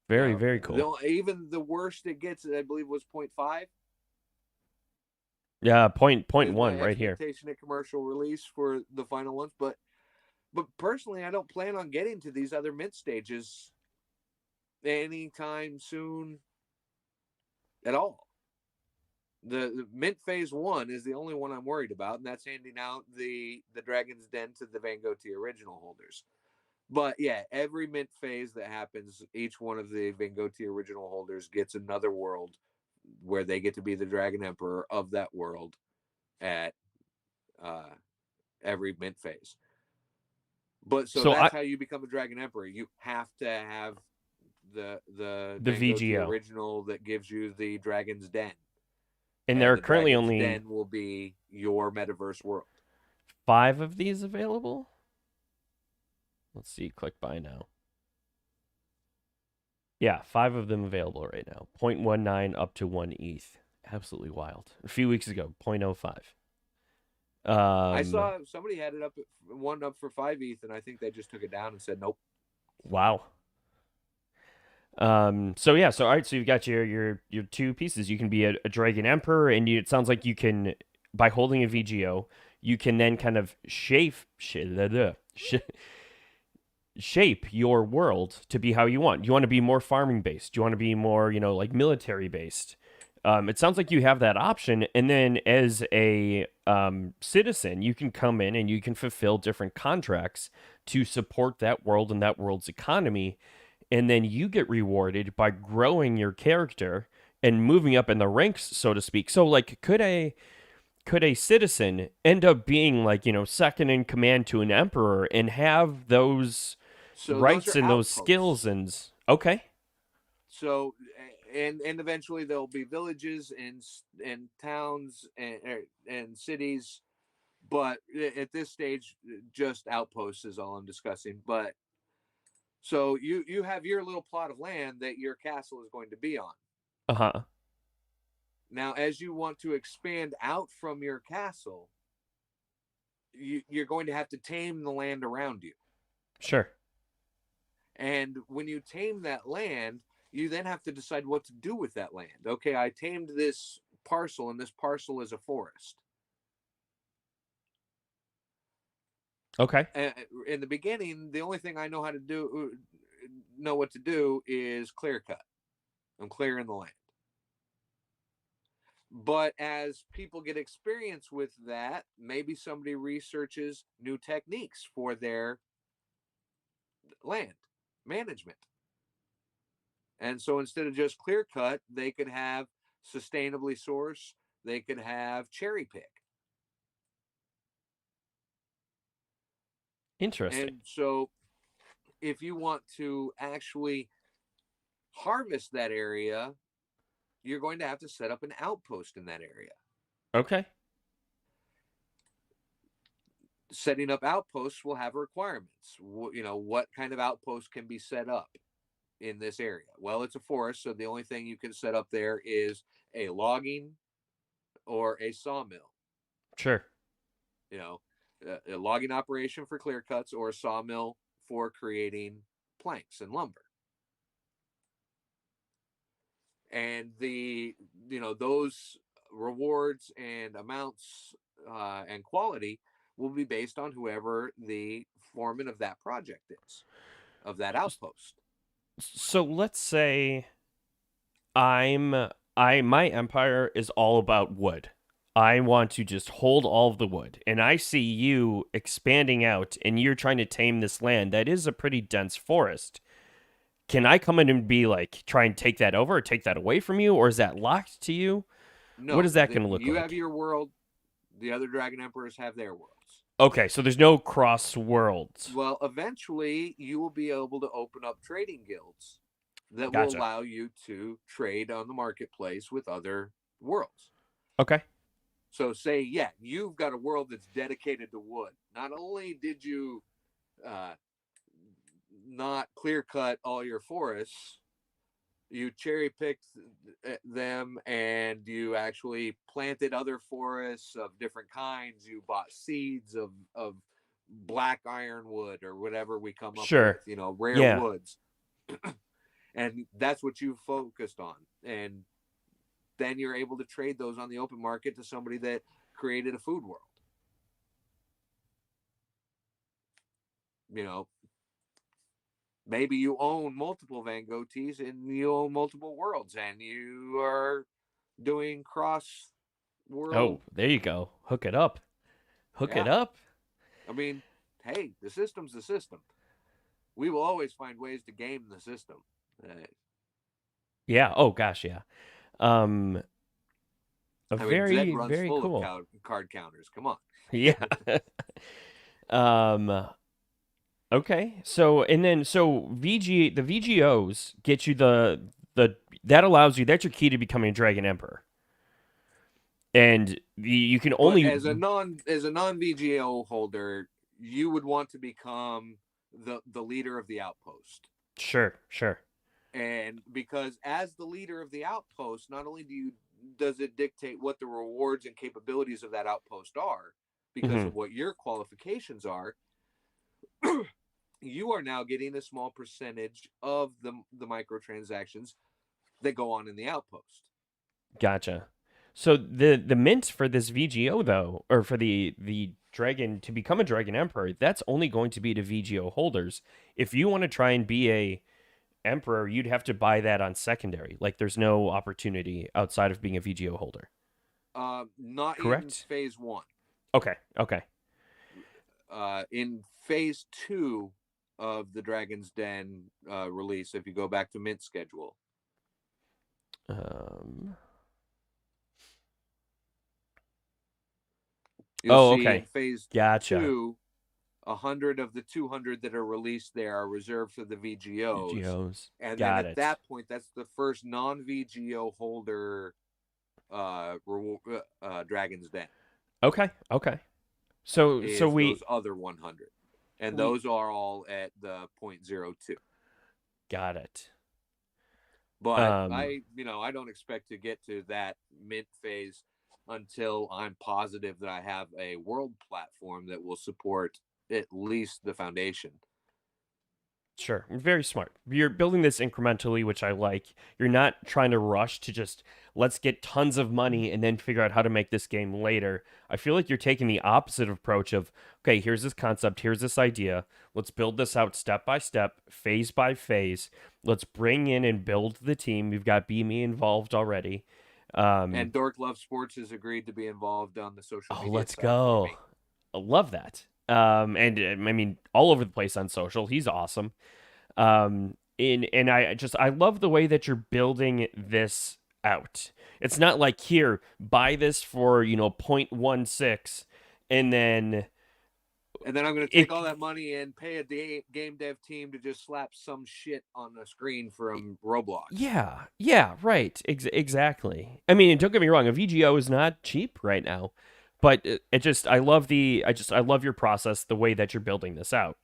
very, very cool. Even the worst it gets, I believe, was 0.5. Yeah, point Is my one right here. expectation at commercial release for the final ones. But personally, I don't plan on getting to these other mint stages anytime soon at all. The mint phase 1 is the only one I'm worried about, and that's handing out the Dragon's Den to the Van Gogh original holders. But yeah, every mint phase that happens, each one of the Van Gogh original holders gets another world where they get to be the Dragon Emperor of that world at every mint phase. But so So that's how you become a Dragon Emperor. You have to have the Van Gogh VGO, original that gives you the Dragon's Den. and there And are the currently Dragon's only Den will be your metaverse world. 5 of these available. Let's see, click buy now. Yeah, 5 of them available right now. 0.19 up to 1 ETH. Absolutely wild. A few weeks ago, 0.05. I saw somebody had it up for 5 ETH, and I think they just took it down and said nope. Wow. So yeah, so all right, so you've got your 2 pieces. You can be a Dragon Emperor, and it sounds like you can, by holding a VGO, you can then kind of shape your world to be how you want. You want to be more farming based. You want to be more, like military based. It sounds like you have that option, and then as a citizen, you can come in and you can fulfill different contracts to support that world and that world's economy, and then you get rewarded by growing your character and moving up in the ranks, so to speak. So, like, could a citizen end up being like second in command to an emperor and have those So those rights are and those outposts. skills? And okay, So and eventually there'll be villages and towns and cities, but at this stage, just outposts is all I'm discussing. But so you have your little plot of land that your castle is going to be on. uh-huh, Now, as you want to expand out from your castle, you're going to have to tame the land around you. sure. And when you tame that land, you then have to decide what to do with that land. Okay, I tamed this parcel, and this parcel is a forest. Okay. In the beginning, the only thing I know what to do is clear cut. I'm clearing the land. But as people get experience with that, maybe somebody researches new techniques for their land management. And so instead of just clear cut, they could have sustainably source, they could have cherry pick. Interesting. And so if you want to actually harvest that area, you're going to have to set up an outpost in that area. Okay. Setting up outposts will have requirements. What kind of outpost can be set up in this area? Well, it's a forest, so the only thing you can set up there is a logging or a sawmill. Sure. A logging operation for clear cuts or a sawmill for creating planks and lumber. And those rewards and amounts and quality will be based on whoever the foreman of that project is, of that outpost. So let's say my empire is all about wood. I want to just hold all of the wood, and I see you expanding out, and you're trying to tame this land that is a pretty dense forest. Can I come in and be like, try and take that over or take that away from you, or is that locked to you? What No, is that going to look you like? have your world. The other Dragon Emperors have their worlds. Okay, so there's no cross worlds. Well, eventually you will be able to open up trading guilds that will Gotcha. allow you to trade on the marketplace with other worlds. Okay. So say, yeah, you've got a world that's dedicated to wood. Not only did you not clear cut all your forests, you cherry picked them, and you actually planted other forests of different kinds. You bought seeds of black ironwood or whatever we come up with, Sure. rare Yeah. woods. And that's what you focused on. And then you're able to trade those on the open market to somebody that created a food world. You know, maybe you own multiple Van Gogh teas and you own multiple worlds, and you are doing cross Oh, world. there you go. Hook it up. Hook it Yeah. up. I mean, hey, the system's the system. We will always find ways to game the system. Yeah. Oh gosh, yeah. Um a I mean, Zed very, runs very full of cool. card counters. Come on. Yeah. um okay. So and then so the VGOs get you the that allows you, that's your key to becoming a Dragon Emperor. And you can But only as a non VGO holder, you would want to become the leader of the outpost. sure, sure. And because as the leader of the outpost, not only does it dictate what the rewards and capabilities of that outpost are because Hmm. of what your qualifications are, you are now getting a small percentage of the microtransactions that go on in the outpost. Gotcha. So the mint for this VGO though, or for the dragon to become a Dragon Emperor, that's only going to be to VGO holders. If you want to try and be a Emperor, you'd have to buy that on secondary. Like there's no opportunity outside of being a VGO holder. Not in Correct? phase one. Okay. Okay. In phase two of the Dragon's Den release, if you go back to mint schedule, Um. you'll Oh, see in okay. phase Gotcha. two, 100 of the 200 that are released there are reserved for the VGOs. VGOs. And then Got at it. that point, that's the first non VGO holder Dragon's Den Okay. Okay. So is we those other 100. And those are all at the 0.02. got it. But Um. I don't expect to get to that mint phase until I'm positive that I have a world platform that will support at least the foundation. Sure, very smart. You're building this incrementally, which I like. You're not trying to rush to just let's get tons of money and then figure out how to make this game later. I feel like you're taking the opposite approach of, okay, here's this concept, here's this idea. Let's build this out step by step, phase by phase. Let's bring in and build the team. We've got Me involved already. And Dork Love Sports has agreed to be involved on the social Oh, media let's side for go. me. I love that. And I mean, all over the place on social. He's awesome. And I love the way that you're building this out. It's not like here, buy this for 0.16 and then And then I'm going to take it all that money and pay a game dev team to just slap some shit on the screen from Roblox. yeah, right. Exactly. I mean, don't get me wrong, a VGO is not cheap right now, but it just I love your process, the way that you're building this out.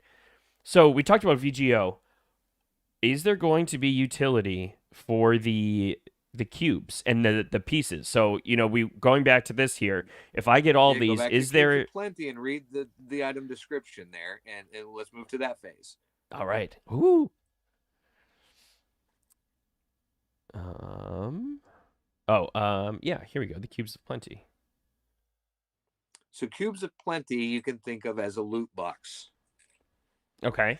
So, we talked about VGO. Is there going to be utility for the cubes and the pieces? So, we going back to this here, if I get all Yeah, go these, back to is Cubes there of Plenty and read the item description there, and let's move to that phase. all right. Ooh. Yeah, here we go. The cubes of plenty. So Cubes of Plenty you can think of as a loot box. Okay.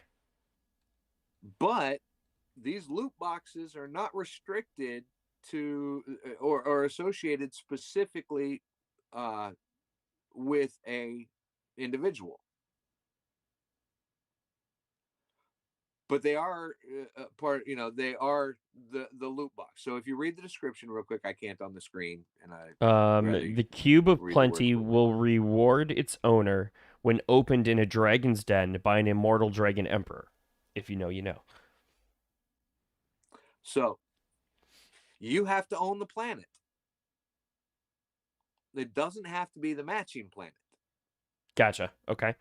But these loot boxes are not restricted to or associated specifically with a individual, but they are part. They are the loot box. So if you read the description real quick, I can't on the screen, and I rather you The cube of read the words plenty for me. will reward its owner when opened in a dragon's den by an immortal dragon emperor. If you know, you know. So you have to own the planet. It doesn't have to be the matching planet. Gotcha. Okay.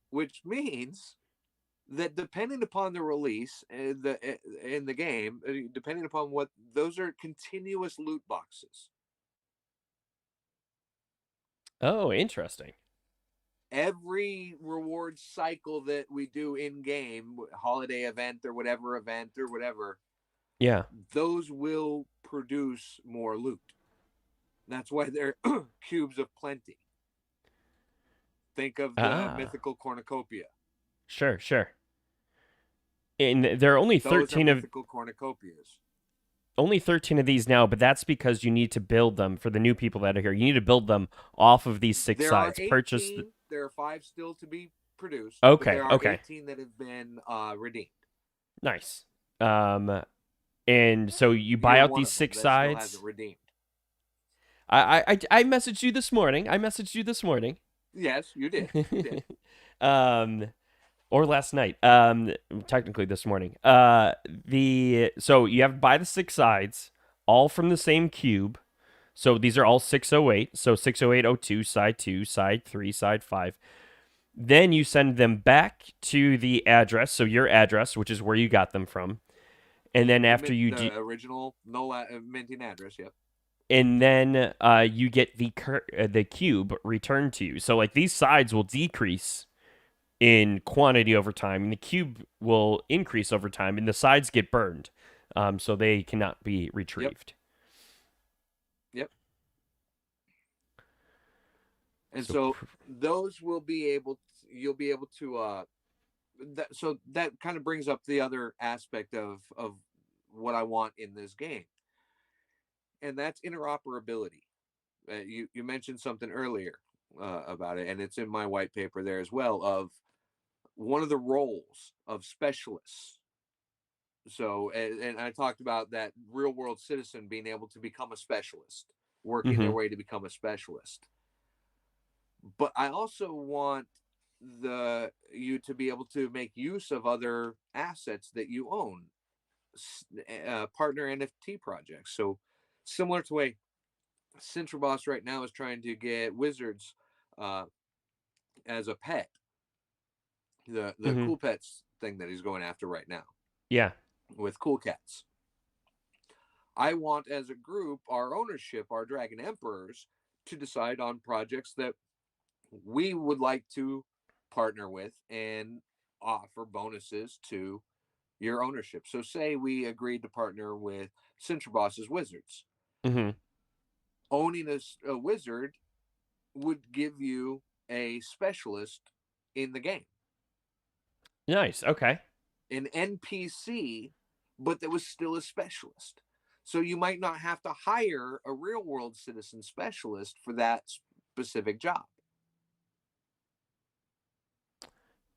Which means that depending upon the release in the game, depending upon what those are continuous loot boxes. Oh, interesting. Every reward cycle that we do in game, holiday event or whatever, Yeah. those will produce more loot. That's why they're cubes of plenty. Think of the Ah, mythical cornucopia. sure, sure. And there are only Those are 13 of mythical cornucopias. these now, but that's because you need to build them for the new people that are here. You need to build them off of these six There are sides. Purchase the 18. There are 5 still to be produced, but Okay, there are okay. 18 that have been redeemed. Nice. Um and so you buy You're out one these of them six that still hasn't sides. redeemed. I messaged you this morning. Yes, you did. You did. um or last night. Technically this morning. The so you have to buy the six sides all from the same cube. So these are all 608. So 60802 side 2, side 3, side 5. Then you send them back to the address, so your address, which is where you got them from. And then after you do, The original no minting address. Yep. and then you get the cube returned to you. So like these sides will decrease in quantity over time, and the cube will increase over time, and the sides get burned, so they cannot be Yep. retrieved. Yep. And So so those will be able. You'll be able to. So that kind of brings up the other aspect of what I want in this game, and that's interoperability. You mentioned something earlier about it, and it's in my white paper there as well. Of one of the roles of specialists. So, and I talked about that real world citizen being able to become a specialist, working their mm-hmm, way to become a specialist. But I also want the you to be able to make use of other assets that you own, partner NFT projects. So, similar to way Central Boss right now is trying to get wizards uh, as a pet, the mm-hmm, cool pets thing that he's going after right now yeah, with cool cats. I want as a group our ownership, our dragon emperors, to decide on projects that we would like to partner with and offer bonuses to your ownership. So say we agreed to partner with Central Boss's Wizards. mm-hmm, Owning a wizard would give you a specialist in the game, nice. Okay, an NPC, but that was still a specialist. So you might not have to hire a real world citizen specialist for that specific job.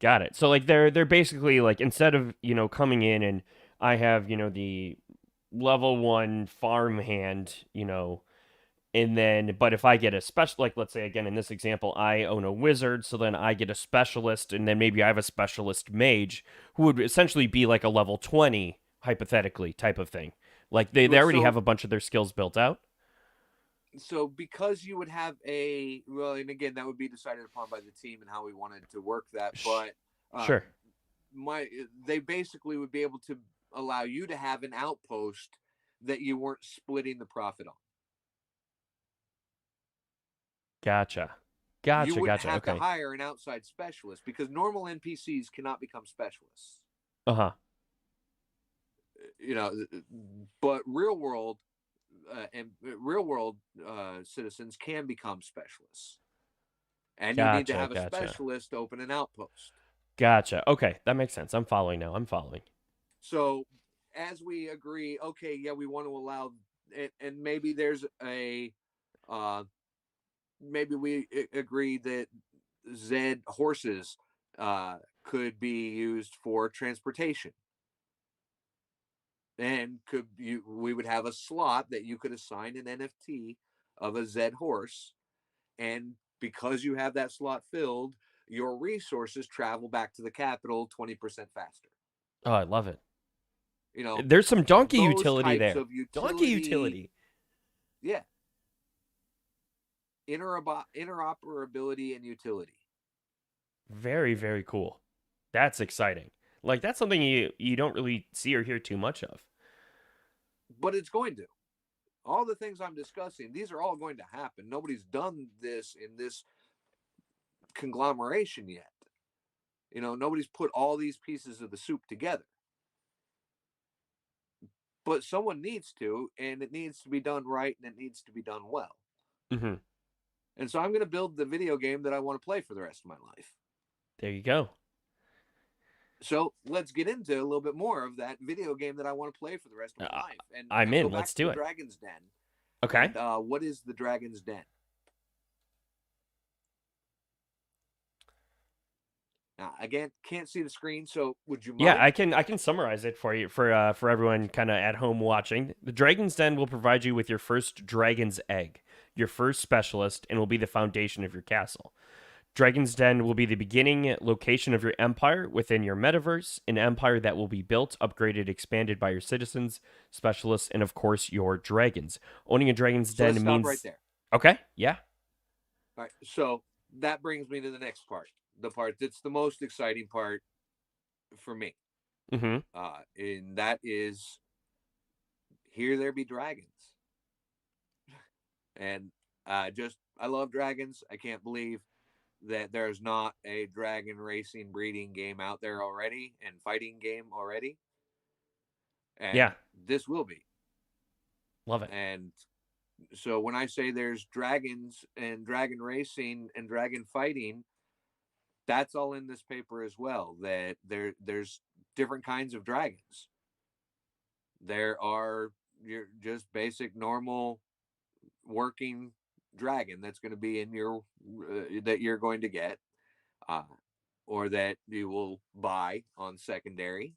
got it. So like they're basically like instead of coming in and I have the level one farm hand and then but if I get a special, like let's say again in this example I own a wizard, so then I get a specialist, and then maybe I have a specialist mage who would essentially be like a level 20 hypothetically type of thing. Like they already have So a bunch of their skills built out. so because you would have a well, and again that would be decided upon by the team and how we wanted to work that, Sh- but uh, sure. my they basically would be able to allow you to have an outpost that you weren't splitting the profit on. Gotcha. You Gotcha. wouldn't Gotcha. have to Okay. hire an outside specialist because normal NPCs cannot become specialists. Uh-huh. You know, but real world citizens can become specialists, and you need to Gotcha. have a Gotcha. specialist to open an outpost. Gotcha. Okay, that makes sense. I'm following now. I'm following. So, as we agree, okay, yeah, we want to allow, and maybe there's a, uh, maybe we agree that Zed horses could be used for transportation, and we would have a slot that you could assign an NFT of a Zed horse, and because you have that slot filled, your resources travel back to the capital 20% faster. Oh, I love it. You know, There's some donkey those utility types there. of Donkey utility, utility. yeah, interoperability and utility. Very, very cool. That's exciting. Like that's something you don't really see or hear too much of. But it's going to. All the things I'm discussing, these are all going to happen. Nobody's done this in this conglomeration yet. Nobody's put all these pieces of the soup together. But someone needs to, and it needs to be done right, and it needs to be done well. Mm-hmm. And so I'm going to build the video game that I want to play for the rest of my life. There you go. So let's get into a little bit more of that video game that I want to play for the rest of my Uh, life, and I'm go in. back Let's to do the it. Dragon's Den. Okay. And what is the Dragon's Den? Now, again, can't see the screen, so would you Yeah, mind? I can summarize it for you for everyone kind of at home watching. The Dragon's Den will provide you with your first dragon's egg, your first specialist, and will be the foundation of your castle. Dragon's Den will be the beginning location of your empire within your metaverse, an empire that will be built, upgraded, expanded by your citizens, specialists, and of course your dragons. Owning a Dragon's So let's Den stop right means there. okay, yeah, All right. So that brings me to the next part, the part that's the most exciting part for me. mm-hmm. And that is, here there be dragons. And I love dragons. I can't believe that there's not a dragon racing breeding game out there already and fighting game already. Yeah, And this will be. love it. And so when I say there's dragons and dragon racing and dragon fighting, that's all in this paper as well. That there's different kinds of dragons. There are your just basic normal working dragon that's going to be in your that you're going to get, uh, or that you will buy on secondary,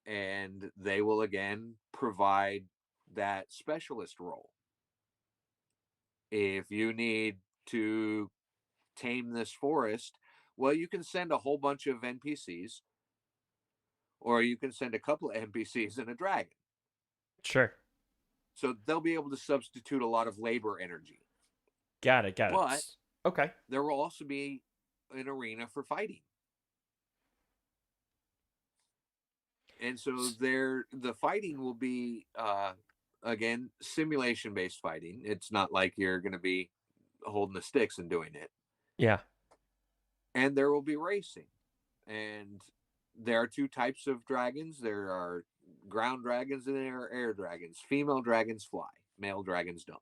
and they will again provide that specialist role. If you need to tame this forest, well, you can send a whole bunch of NPCs, or you can send a couple of NPCs and a dragon. Sure, So they'll be able to substitute a lot of labor energy. got it, got But it. Okay, there will also be an arena for fighting. And so the fighting will be again simulation based fighting. It's not like you're going to be holding the sticks and doing it. yeah, And there will be racing. And there are two types of dragons. There are ground dragons and there are air dragons. Female dragons fly. Male dragons don't.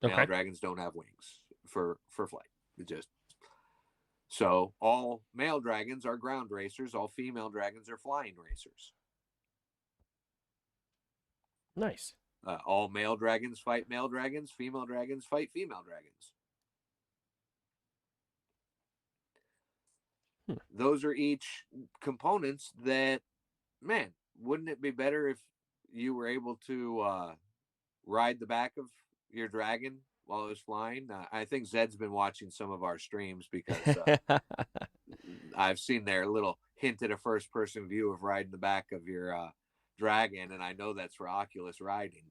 Male okay, dragons don't have wings for flight. It just so all male dragons are ground racers. All female dragons are flying racers. nice. All male dragons fight male dragons. Female dragons fight female dragons. Hmm. Those are each components that, man, wouldn't it be better if you were able to ride the back of your dragon while it was flying? I think Zed's been watching some of our streams because I've seen their little hint at a first person view of riding the back of your dragon, and I know that's for Oculus riding.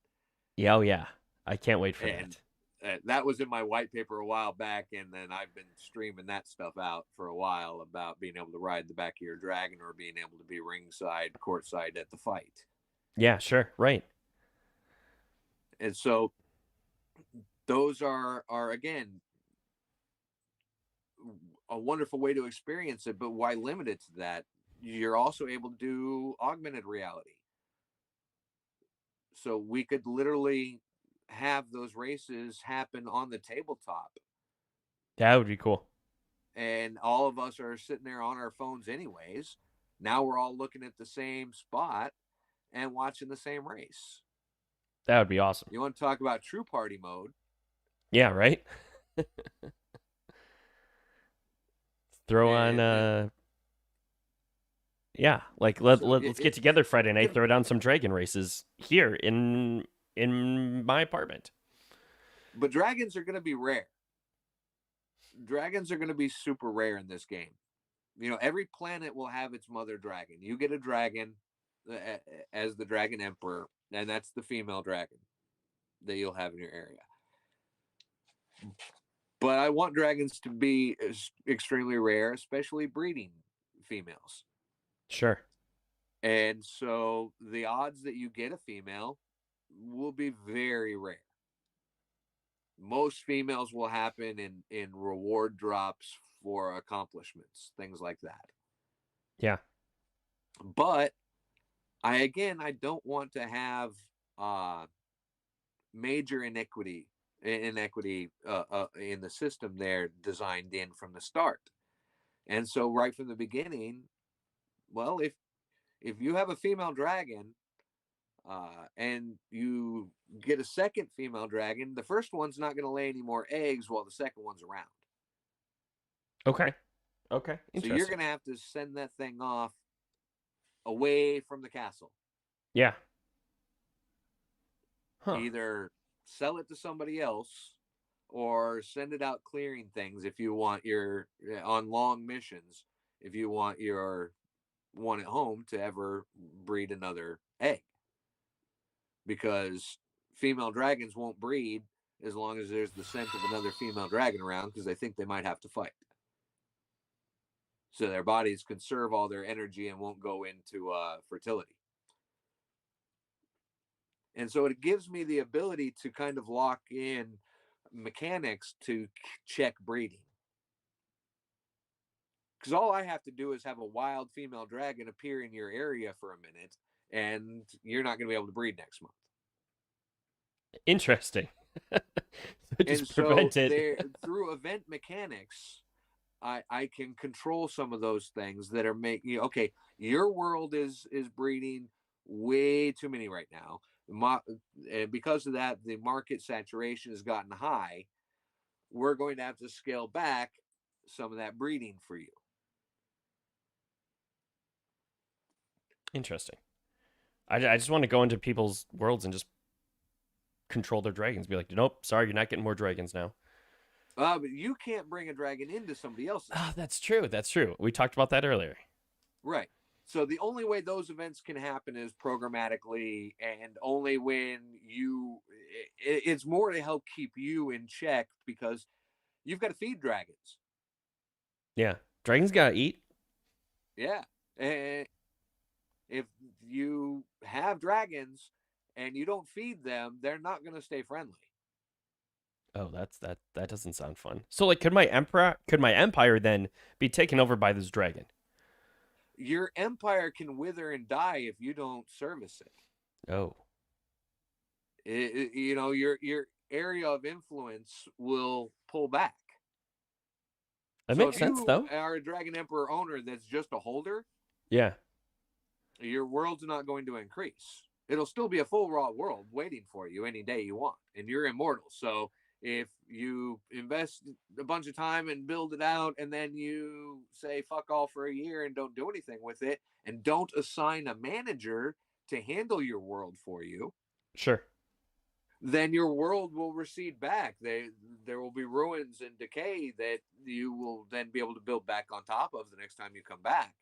Yeah, oh yeah, I can't wait for And that. that was in my white paper a while back, and then I've been streaming that stuff out for a while about being able to ride the back of your dragon or being able to be ringside, courtside at the fight. Yeah, sure, right. And so those are again a wonderful way to experience it, but why limit it to that? You're also able to do augmented reality. So we could literally have those races happen on the tabletop, That would be cool. and all of us are sitting there on our phones anyways. Now we're all looking at the same spot and watching the same race. That would be awesome. You want to talk about true party mode? Yeah, right. Throw on And yeah, like so let's get together Friday night, throw down some dragon races here in my apartment. but dragons are going to be rare. Dragons are going to be super rare in this game. Every planet will have its mother dragon. You get a dragon as the dragon emperor, and that's the female dragon that you'll have in your area. But I want dragons to be extremely rare, especially breeding females. Sure. And so the odds that you get a female will be very rare. Most females will happen in reward drops for accomplishments, things like that. Yeah. But I don't want to have uh major inequity in the system there designed in from the start. And so right from the beginning, well, if you have a female dragon and you get a second female dragon, the first one's not going to lay any more eggs while the second one's around. Okay. Okay. So you're Interesting. going to have to send that thing off away from the castle. Yeah. Huh. Either sell it to somebody else or send it out clearing things if you want your on long missions, if you want your one at home to ever breed another egg, because female dragons won't breed as long as there's the scent of another female dragon around, because they think they might have to fight, so their bodies conserve all their energy and won't go into fertility. And so it gives me the ability to kind of lock in mechanics to check breeding, because all I have to do is have a wild female dragon appear in your area for a minute, and you're not going to be able to breed next month. Interesting. So And just so prevent it. there, through event mechanics, I can control some of those things that are making, okay, your world is breeding way too many right now. And because of that, the market saturation has gotten high. We're going to have to scale back some of that breeding for you. Interesting. I just want to go into people's worlds and just control their dragons. Be like, nope, sorry, you're not getting more dragons now. But you can't bring a dragon into somebody else's. Oh, that's true. That's true. We talked about that earlier. Right. So the only way those events can happen is programmatically, and only when it's more to help keep you in check, because you've got to feed dragons. Yeah. Dragons gotta eat. Yeah. And if you have dragons and you don't feed them, they're not going to stay friendly. Oh, that doesn't sound fun. So like could my empire then be taken over by this dragon? Your empire can wither and die if you don't service it. Oh. Your area of influence will pull back. That So makes if sense you though. are a Dragon Emperor owner that's just a holder, Yeah. your world's not going to increase. It'll still be a full raw world waiting for you any day you want, and you're immortal. So if you invest a bunch of time and build it out, and then you say fuck all for a year and don't do anything with it, and don't assign a manager to handle your world for you, Sure. then your world will recede back. There will be ruins and decay that you will then be able to build back on top of the next time you come back.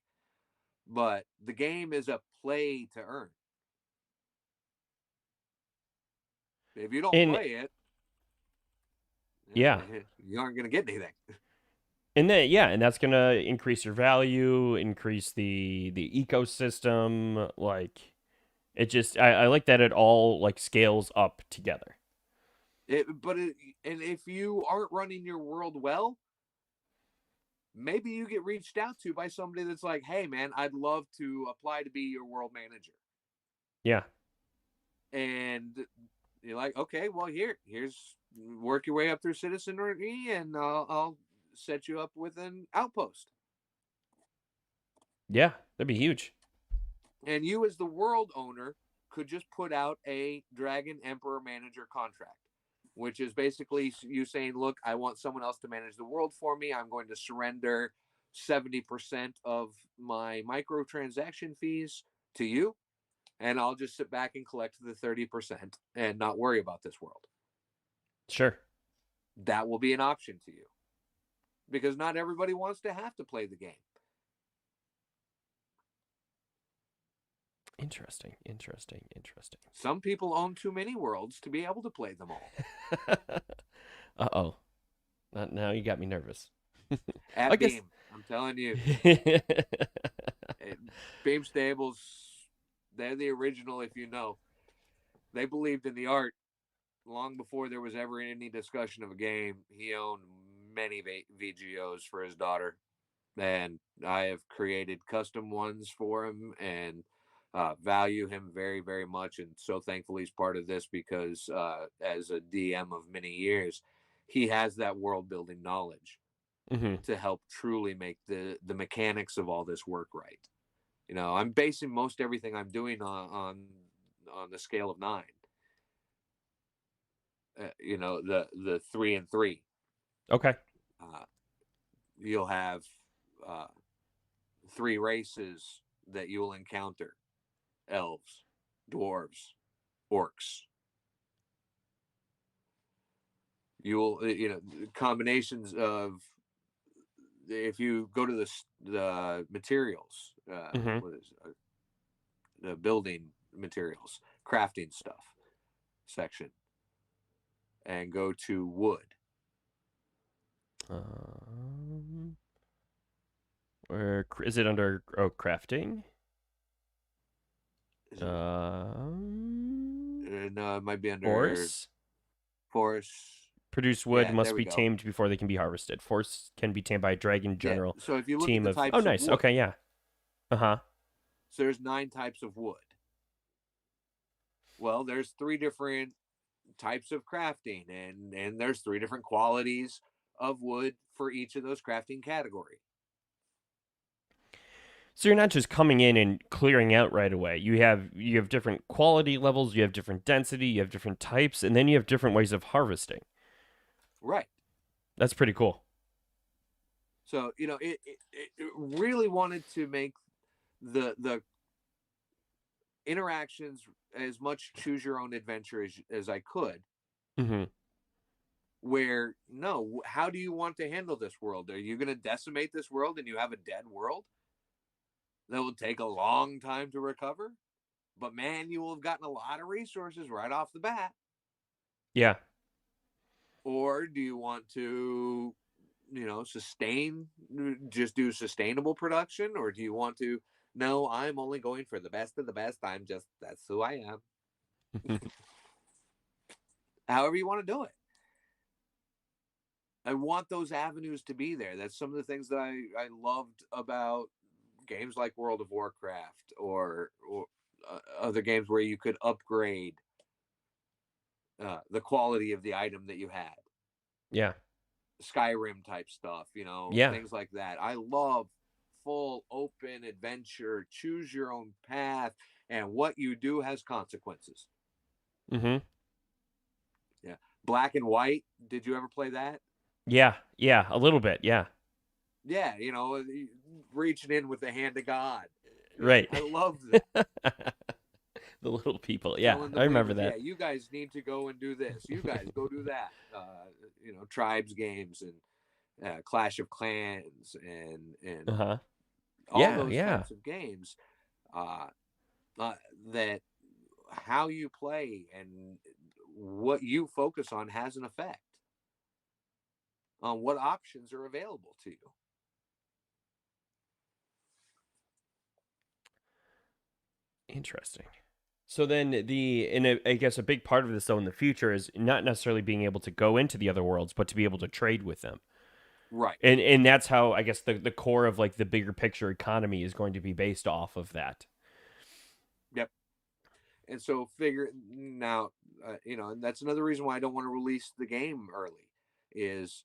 But the game is a play to earn. If you don't And play it, yeah. you aren't going to get anything. And then yeah, and that's gonna increase your value, increase the ecosystem. Like it just I like that it all like scales up together. And if you aren't running your world well, maybe you get reached out to by somebody that's like, "Hey, man, I'd love to apply to be your world manager." Yeah. And you're like, "Okay, well, here's work your way up through citizenry, and I'll set you up with an outpost." Yeah. That'd be huge. And you, as the world owner, could just put out a Dragon Emperor manager contract, which is basically you saying, "Look, I want someone else to manage the world for me. I'm going to surrender 70% of my microtransaction fees to you, and I'll just sit back and collect the 30% and not worry about this world." Sure. That will be an option to you, because not everybody wants to have to play the game. Interesting. Interesting. Interesting. Some people own too many worlds to be able to play them all. Uh-oh. Now you got me nervous. I At guess Beam, I'm telling you, Beam Stables, they're the original. If you know, they believed in the art long before there was ever any discussion of a game. He owned many VGOs for his daughter, and I have created custom ones for him, and value him very, very much. And so thankful he's part of this because as a DM of many years, he has that world building knowledge Hmm. to help truly make the mechanics of all this work right. I'm basing most everything I'm doing on the scale of 9. The 3 and 3. Okay. Uh, you'll have uh, 3 races that you'll encounter: elves, dwarves, orcs. You'll combinations of, if you go to the materials, Hmm. what is the building materials, crafting stuff section, and go to wood. Where is it under? Oh, crafting. Is it? No, it might be under Forests forest. produce wood Yeah, there must we be go. tamed before they can be harvested. Forests can be tamed by a dragon Yeah. general So if you look at team the of. Oh, types of nice. wood, Okay, yeah. Uh huh. so there's 9 types of wood. Well, there's 3 different types of crafting, and there's 3 different qualities of wood for each of those crafting category. So you're not just coming in and clearing out right away. You have different quality levels, you have different density, you have different types, and then you have different ways of harvesting. Right. That's pretty cool. So it really wanted to make the interactions as much choose your own adventure as I could. Mm-hmm. Where, no, how do you want to handle this world? Are you going to decimate this world and you have a dead world that will take a long time to recover? But man, you will have gotten a lot of resources right off the bat. Yeah. Or do you want to, just do sustainable production? Or do you want to, no, I'm only going for the best of the best. That's who I am. However you want to do it. I want those avenues to be there. That's some of the things that I loved about games like World of Warcraft, or other games where you could upgrade the quality of the item that you had. Yeah. Skyrim type stuff, Yeah. things like that. I love full open adventure, choose your own path, and what you do has consequences. Mm-hmm. Yeah. Black and White, did you ever play that? Yeah. Yeah. A little bit. Yeah. Yeah, reaching in with the hand of God. Right. I love that. The little people. Yeah. Telling the I remember players, that. yeah, you guys need to go and do this. You guys go do that. Tribes games, and Clash of Clans, and Uh-huh. all Yeah. those Yeah. types of games. Uh, that how you play and what you focus on has an effect on what options are available to you. Interesting. So then I guess a big part of this though in the future is not necessarily being able to go into the other worlds, but to be able to trade with them. Right. And that's how I guess the core of like the bigger picture economy is going to be based off of that. Yep. And so figure now, and that's another reason why I don't want to release the game early. Is,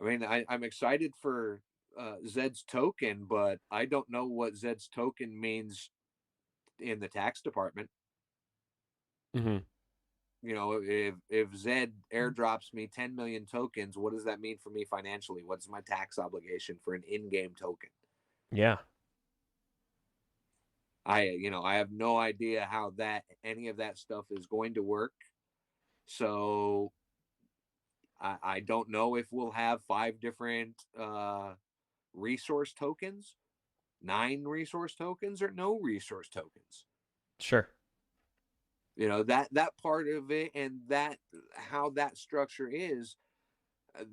I mean, I'm excited for Zed's token, but I don't know what Zed's token means in the tax department. Mm-hmm. If Zed airdrops me 10 million tokens, what does that mean for me financially? What's my tax obligation for an in-game token? Yeah. I have no idea how any of that stuff is going to work. So I don't know if we'll have 5 different resource tokens, 9 resource tokens, or no resource tokens. Sure. That part of it, and that how that structure is,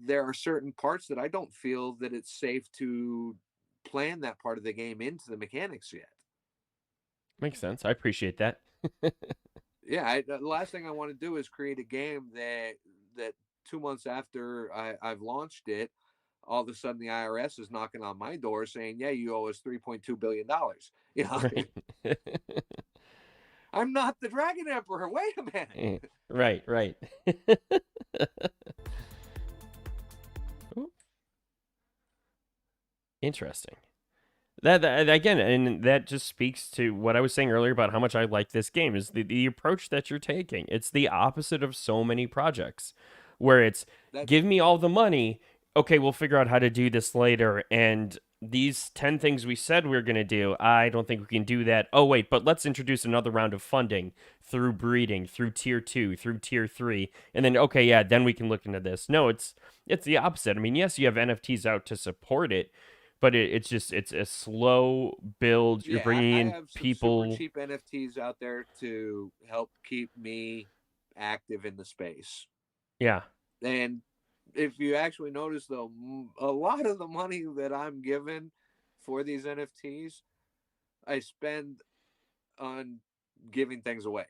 there are certain parts that I don't feel that it's safe to plan that part of the game into the mechanics yet. Makes sense. I appreciate that. Yeah, the last thing I want to do is create a game that 2 months after I've launched it, all of a sudden the IRS is knocking on my door saying, "Yeah, you owe us $3.2 billion." You know, Right. I'm not the Dragon Emperor. Wait a Eh, minute. right, right. Ooh, interesting. That again, and that just speaks to what I was saying earlier about how much I like this game is the approach that you're taking. It's the opposite of so many projects where it's That give me all the money, okay, we'll figure out how to do this later, and these 10 things we said we are going to do, I don't think we can do that. Oh wait, but let's introduce another round of funding through breeding, through tier 2, through tier 3, and then okay, yeah, then we can look into this. No, it's the opposite. I mean, yes, you have NFTs out to support it, but it's a slow build. You're Yeah, bringing I in have some super people. cheap NFTs out there to help keep me active in the space. Yeah, And if you actually notice, though, a lot of the money that I'm given for these NFTs, I spend on giving things away.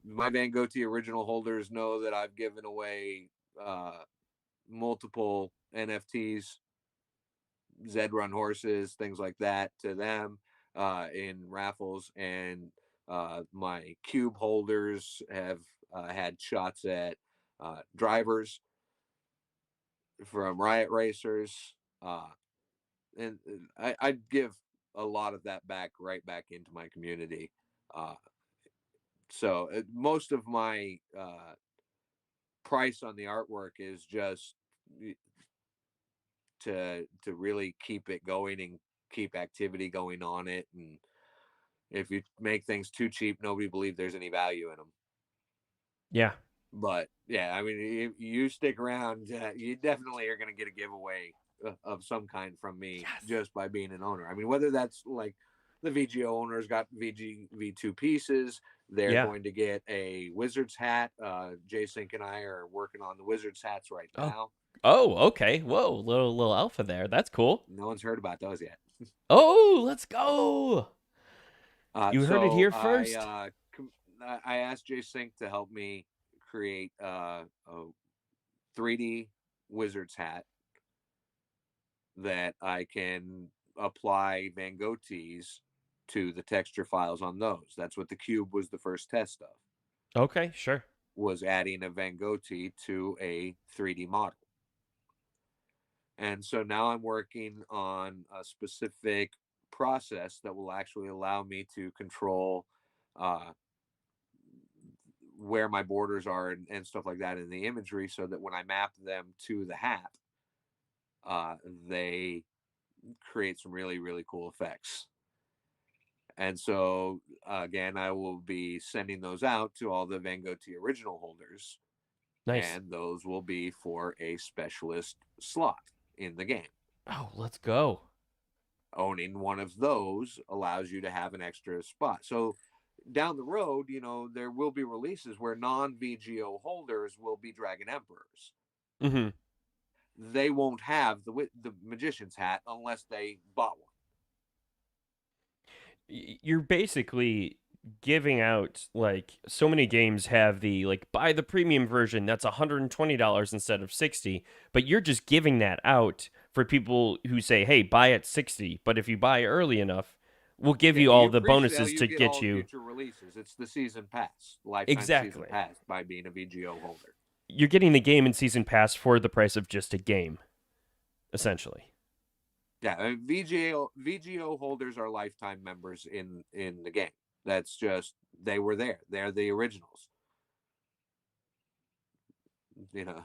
My Van Gogh original holders know that I've given away uh, multiple NFTs, Zed Run horses, things like that to them in raffles. And my cube holders have had shots at drivers from Riot Racers. Uh, and I give a lot of that back right back into my community. Uh, so most of my price on the artwork is just to really keep it going and keep activity going on it. And if you make things too cheap, nobody believes there's any value in them. yeah, But yeah, I mean, if you stick around, you definitely are going to get a giveaway of some kind from me yes, just by being an owner. I mean, whether that's like the VGO owners got V2 pieces, they're yeah. going to get a Wizards hat. J-Sync and I are working on the Wizards hats right Oh, now. oh, okay. Whoa, little alpha there. That's cool. No one's heard about those yet. Oh, let's go. You heard it So here first. I asked J-Sync to help me create a 3D Wizards hat that I can apply Van Gogh tees to the texture files on those. That's what the cube was the first test of, Okay, sure. was adding a Van Gogh tee to a 3D model. And so now I'm working on a specific process that will actually allow me to control uh, where my borders are and stuff like that in the imagery, so that when I map them to the hat, they create some really, really cool effects. And so, again, I will be sending those out to all the Van Gogh original holders, Nice. and those will be for a specialist slot in the game. Oh, let's go. Owning one of those allows you to have an extra spot. So, down the road, there will be releases where non VGO holders will be Dragon Emperors. Mm-hmm. They won't have the magician's hat unless they bought one. You're basically giving out like so many games have the like buy the premium version that's $120 instead of 60, but you're just giving that out for people who say, "Hey, buy at 60, but if you buy early enough, we'll give Yeah, you all you the pre-sale, bonuses you to get get all you." future releases. It's the season pass, lifetime season Exactly. pass by being a VGO holder. You're getting the game and season pass for the price of just a game, essentially. Yeah, VGO holders are lifetime members in the game. That's just, they were there. They're the originals. You know,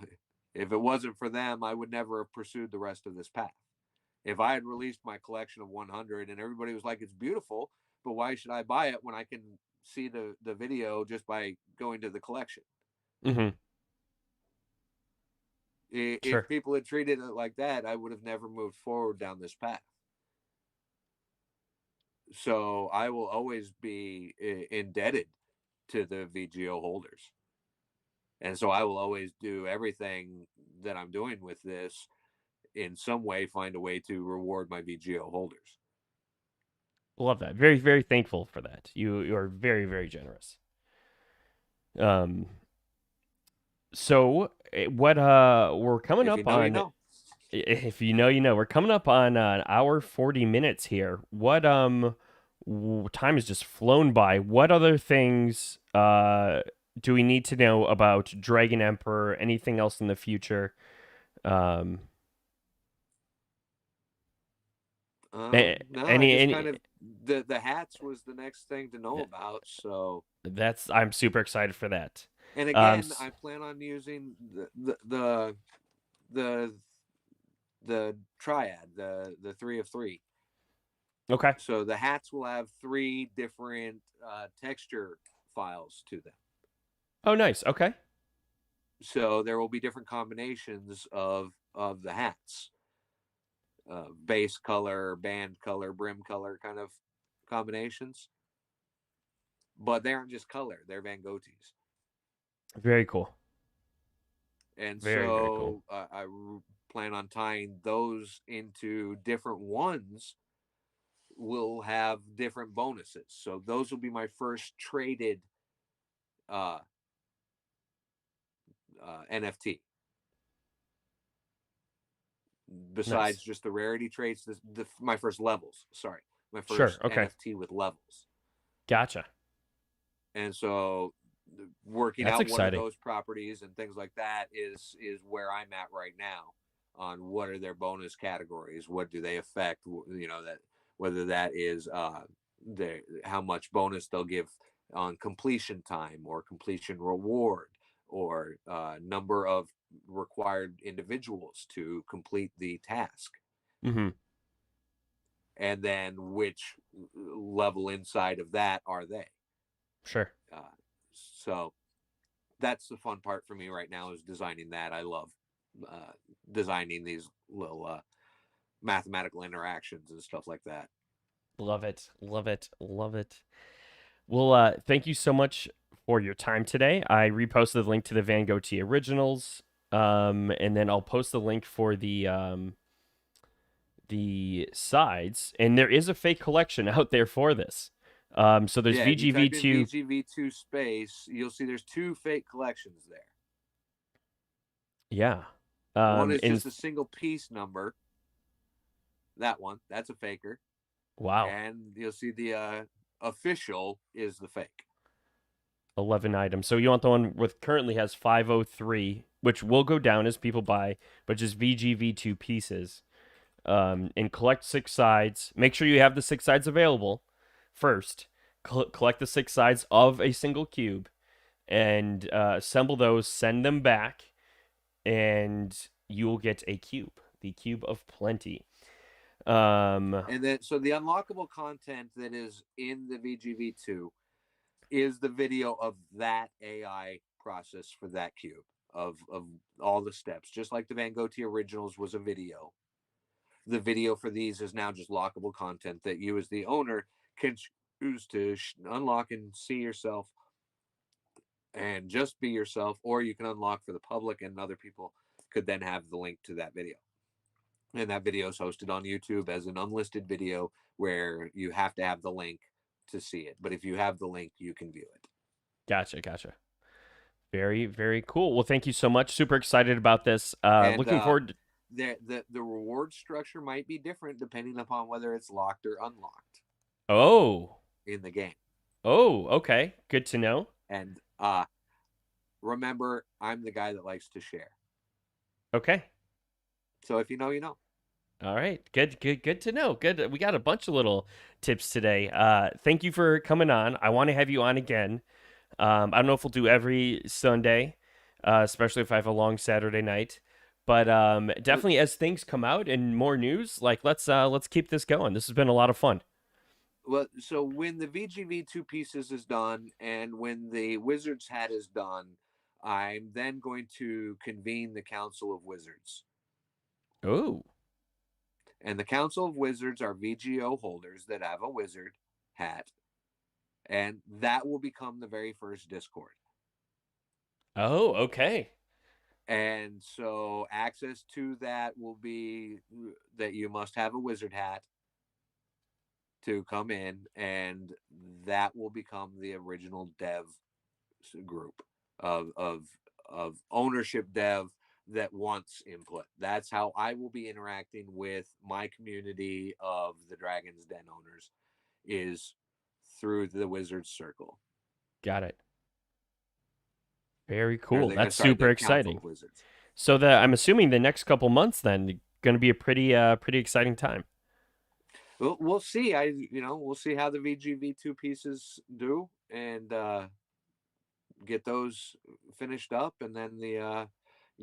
if it wasn't for them, I would never have pursued the rest of this path. If I had released my collection of 100 and everybody was like, "It's beautiful, but why should I buy it when I can see the video just by going to the collection?" Mm-hmm. If Sure. people had treated it like that, I would have never moved forward down this path. So I will always be indebted to the VGO holders. And so I will always do everything that I'm doing with this in some way, find a way to reward my VGO holders. Love that. Very, very thankful for that. You are very, very generous. Um, so what we're coming If you up know, you on, know. if you know, you know, we're coming up on an hour 40 minutes here. What time has just flown by. What other things do we need to know about Dragon Emperor? Anything else in the future? Um, No, I just any kind of the hats was the next thing to know about. So, that's I'm super excited for that. and Um, again, I plan on using the the triad, the 3 of 3. okay. So the hats will have 3 different texture files to them. Oh, nice. Okay. So there will be different combinations of the hats, base color, band color, brim color kind of combinations. But they aren't just color; they're Van Goghs. Very cool. And Very, very cool. so plan on tying those into different ones. Will have different bonuses. So those will be my first traded uh, NFT. Besides Nice. just the rarity traits, my first levels. Sorry, my Sure. first Okay. NFT with levels. Gotcha. And so working That's out what are exciting. those properties and things like that is where I'm at right now on what are their bonus categories, what do they affect, that whether that is how much bonus they'll give on completion time or completion reward or number of required individuals to complete the task, Mm-hmm. and then which level inside of that are they. Sure. So that's the fun part for me right now is designing that. I love uh, designing these little mathematical interactions and stuff like that. Love it. Love it. Love it. Well, thank you so much for your time today. I reposted the link to the Van Gogh T originals. And then I'll post the link for the sides. And there is a fake collection out there for this. So there's Yeah, if you type in VGV2. VGV2 space, you'll see there's 2 fake collections there. Yeah. One is And just a single piece number. That one, that's a faker. wow, And you'll see the official is the fake. 11 items. So you want the one with currently has 503, which will go down as people buy, but just VGV2 pieces. And collect 6 sides. Make sure you have the 6 sides available first. Collect the 6 sides of a single cube and assemble those, send them back, and you will get a cube, the cube of plenty. And then, so the unlockable content that is in the VGV2 is the video of that AI process for that cube of all the steps, just like the Van Gogh originals was a video. The video for these is now just lockable content that you as the owner can choose to unlock and see yourself and just be yourself, or you can unlock for the public and other people could then have the link to that video. And that video is hosted on YouTube as an unlisted video where you have to have the link to see it. But if you have the link, you can view it. Gotcha, gotcha. Very, very cool. Well, thank you so much. Super excited about this. And Looking forward. the reward structure might be different depending upon whether it's locked or unlocked Oh, in the game. oh, okay. Good to know. And remember, I'm the guy that likes to share. Okay. So if you know, you know. All right. Good, good, good to know. Good. We got a bunch of little tips today. Thank you for coming on. I want to have you on again. I don't know if we'll do every Sunday, especially if I have a long Saturday night. But definitely as things come out and more news, like let's keep this going. This has been a lot of fun. Well, so when the VGV2 pieces is done and when the Wizards hat is done, I'm then going to convene the Council of Wizards. Oh. And the Council of Wizards are VGO holders that have a wizard hat. And that will become the very first Discord. Oh, okay. And so access to that will be that you must have a wizard hat to come in, and that will become the original dev group of ownership dev that wants input. That's how I will be interacting with my community of the Dragon's Den owners, is through the Wizards Circle. Got it. Very Or cool. That's sorry, super the Council exciting. of Wizards. So I'm assuming the next couple months then going to be a pretty exciting time. We'll see. We'll see how the VGV2 pieces do, and get those finished up, and then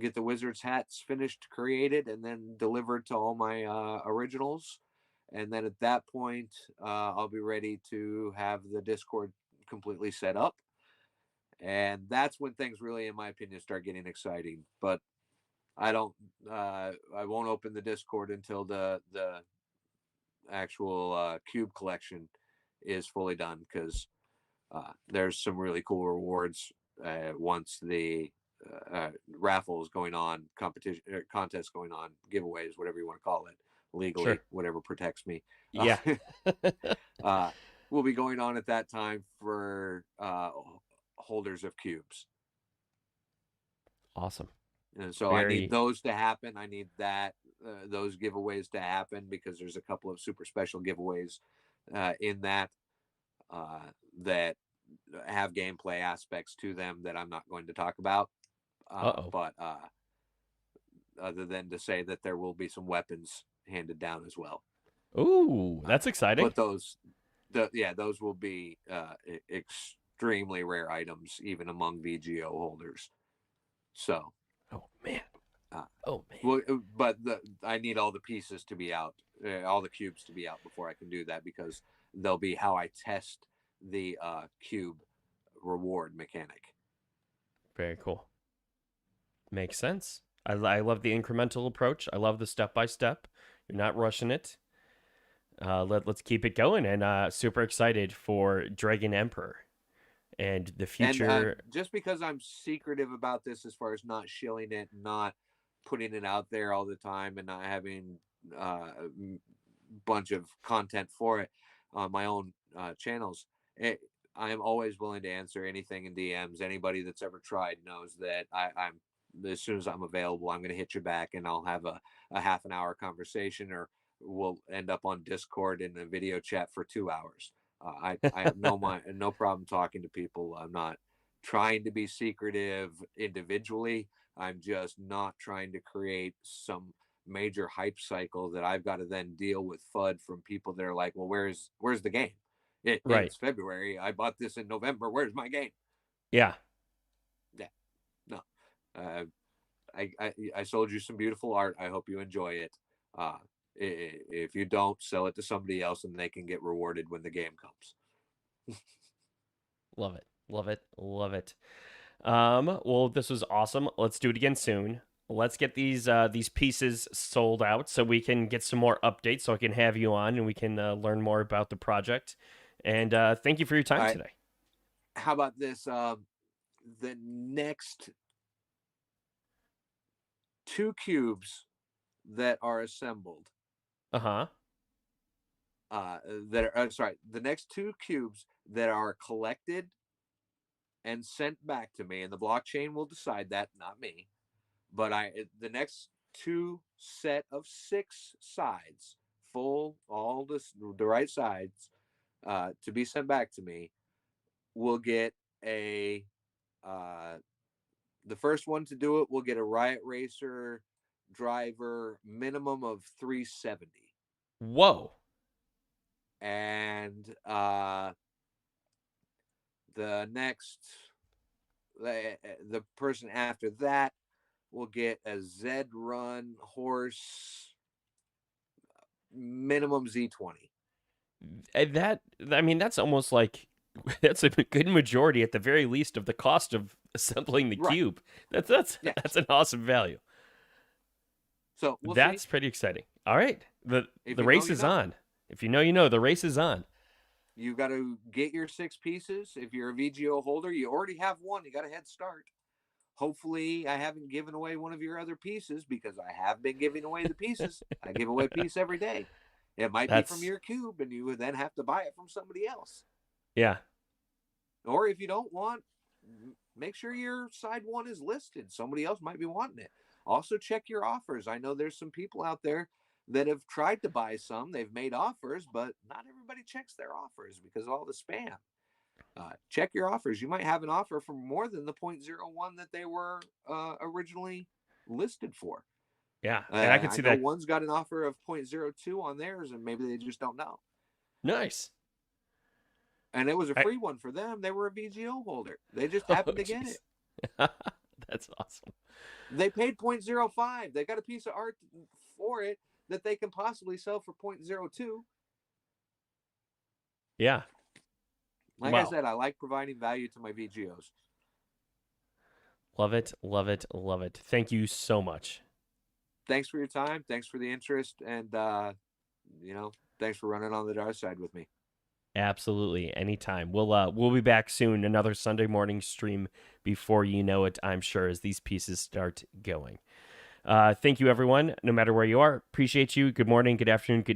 get the Wizards hats finished, created, and then delivered to all my originals. And then at that point, I'll be ready to have the Discord completely set up, and that's when things really, in my opinion, start getting exciting. But I don't, I won't open the Discord until the actual cube collection is fully done, because there's some really cool rewards once the raffle is going on, competition contest going on, giveaways, whatever you want to call it, legally, Sure. whatever protects me. Yeah. Uh, will be going on at that time for holders of cubes. Awesome. And so I need Very. those to happen. I need those giveaways to happen, because there's a couple of super special giveaways in uh, that have gameplay aspects to them that I'm not going to talk about. Uh-oh. But other than to say that there will be some weapons handed down as well. Ooh, that's exciting. But those will be extremely rare items, even among VGO holders. So, Oh man. uh, Oh man. well, but I need all the pieces to be out, all the cubes to be out before I can do that, because they'll be how I test the cube reward mechanic. Very cool. Makes sense. I love the incremental approach. I love the step by step. You're not rushing it. Let's keep it going, and super excited for Dragon Emperor and the And future. just because I'm secretive about this, as far as not shilling it, not putting it out there all the time, and not having a bunch of content for it on my own channels, I am always willing to answer anything in DMs. Anybody that's ever tried knows that I'm, as soon as I'm available, I'm going to hit you back, and I'll have a half an hour conversation, or we'll end up on Discord in a video chat for 2 hours. I have no problem talking to people. I'm not trying to be secretive individually. I'm just not trying to create some major hype cycle that I've got to then deal with FUD from people that are like, well, where's the game? Right. It's February. I bought this in November. Where's my game? Yeah. Yeah, no. Uh, I sold you some beautiful art. I hope you enjoy it. Uh, if you don't, sell it to somebody else, and they can get rewarded when the game comes. Love it. Love it. Love it. Well, this was awesome. Let's do it again soon. Let's get these pieces sold out so we can get some more updates, so I can have you on and we can learn more about the project. And thank you for your All time right. today. How about this? The next two cubes that are assembled, Uh-huh. that are sorry, the next two cubes that are collected and sent back to me, and the blockchain will decide that, not me. But the next two set of 6 sides, full, all the right sides, to be sent back to me, will get a the first one to do it will get a Riot Racer driver minimum of 370. Whoa. And the next, the person after that will get a Zed Run horse minimum Z20. That I mean, that's almost like that's a good majority at the very least of the cost of assembling the Right. cube. That's Yes. that's an awesome value. So we'll see. That's pretty exciting. All right. The If the you know, race you is know. on. If you know, you know. The race is on. You got to get your 6 pieces. If you're a VGO holder, you already have one. You got a head start. Hopefully, I haven't given away one of your other pieces, because I have been giving away the pieces. I give away a piece every day. It might be from That's your cube, and you would then have to buy it from somebody else. yeah. Or if you don't want, make sure your side one is listed. Somebody else might be wanting it. Also, check your offers. I know there's some people out there that have tried to buy some. They've made offers, but not everybody checks their offers because of all the spam. Check your offers. You might have an offer for more than the 0.01 that they were originally listed for. Yeah. And I could I see know that. one's got an offer of 0.02 on theirs, and maybe they just don't know. Nice. And it was a I, free one for them. They were a VGO holder. They just oh, happened to get jeez. it. That's awesome. They paid 0.05. They got a piece of art for it that they can possibly sell for 0.02. Yeah. Like I Wow. said, I like providing value to my VGOs. Love it. Love it. Love it. Thank you so much. Thanks for your time. Thanks for the interest. And, thanks for running on the dark side with me. Absolutely. Anytime. We'll be back soon. Another Sunday morning stream before you know it, I'm sure, as these pieces start going. Thank you, everyone. No matter where you are, appreciate you. Good morning, good afternoon, good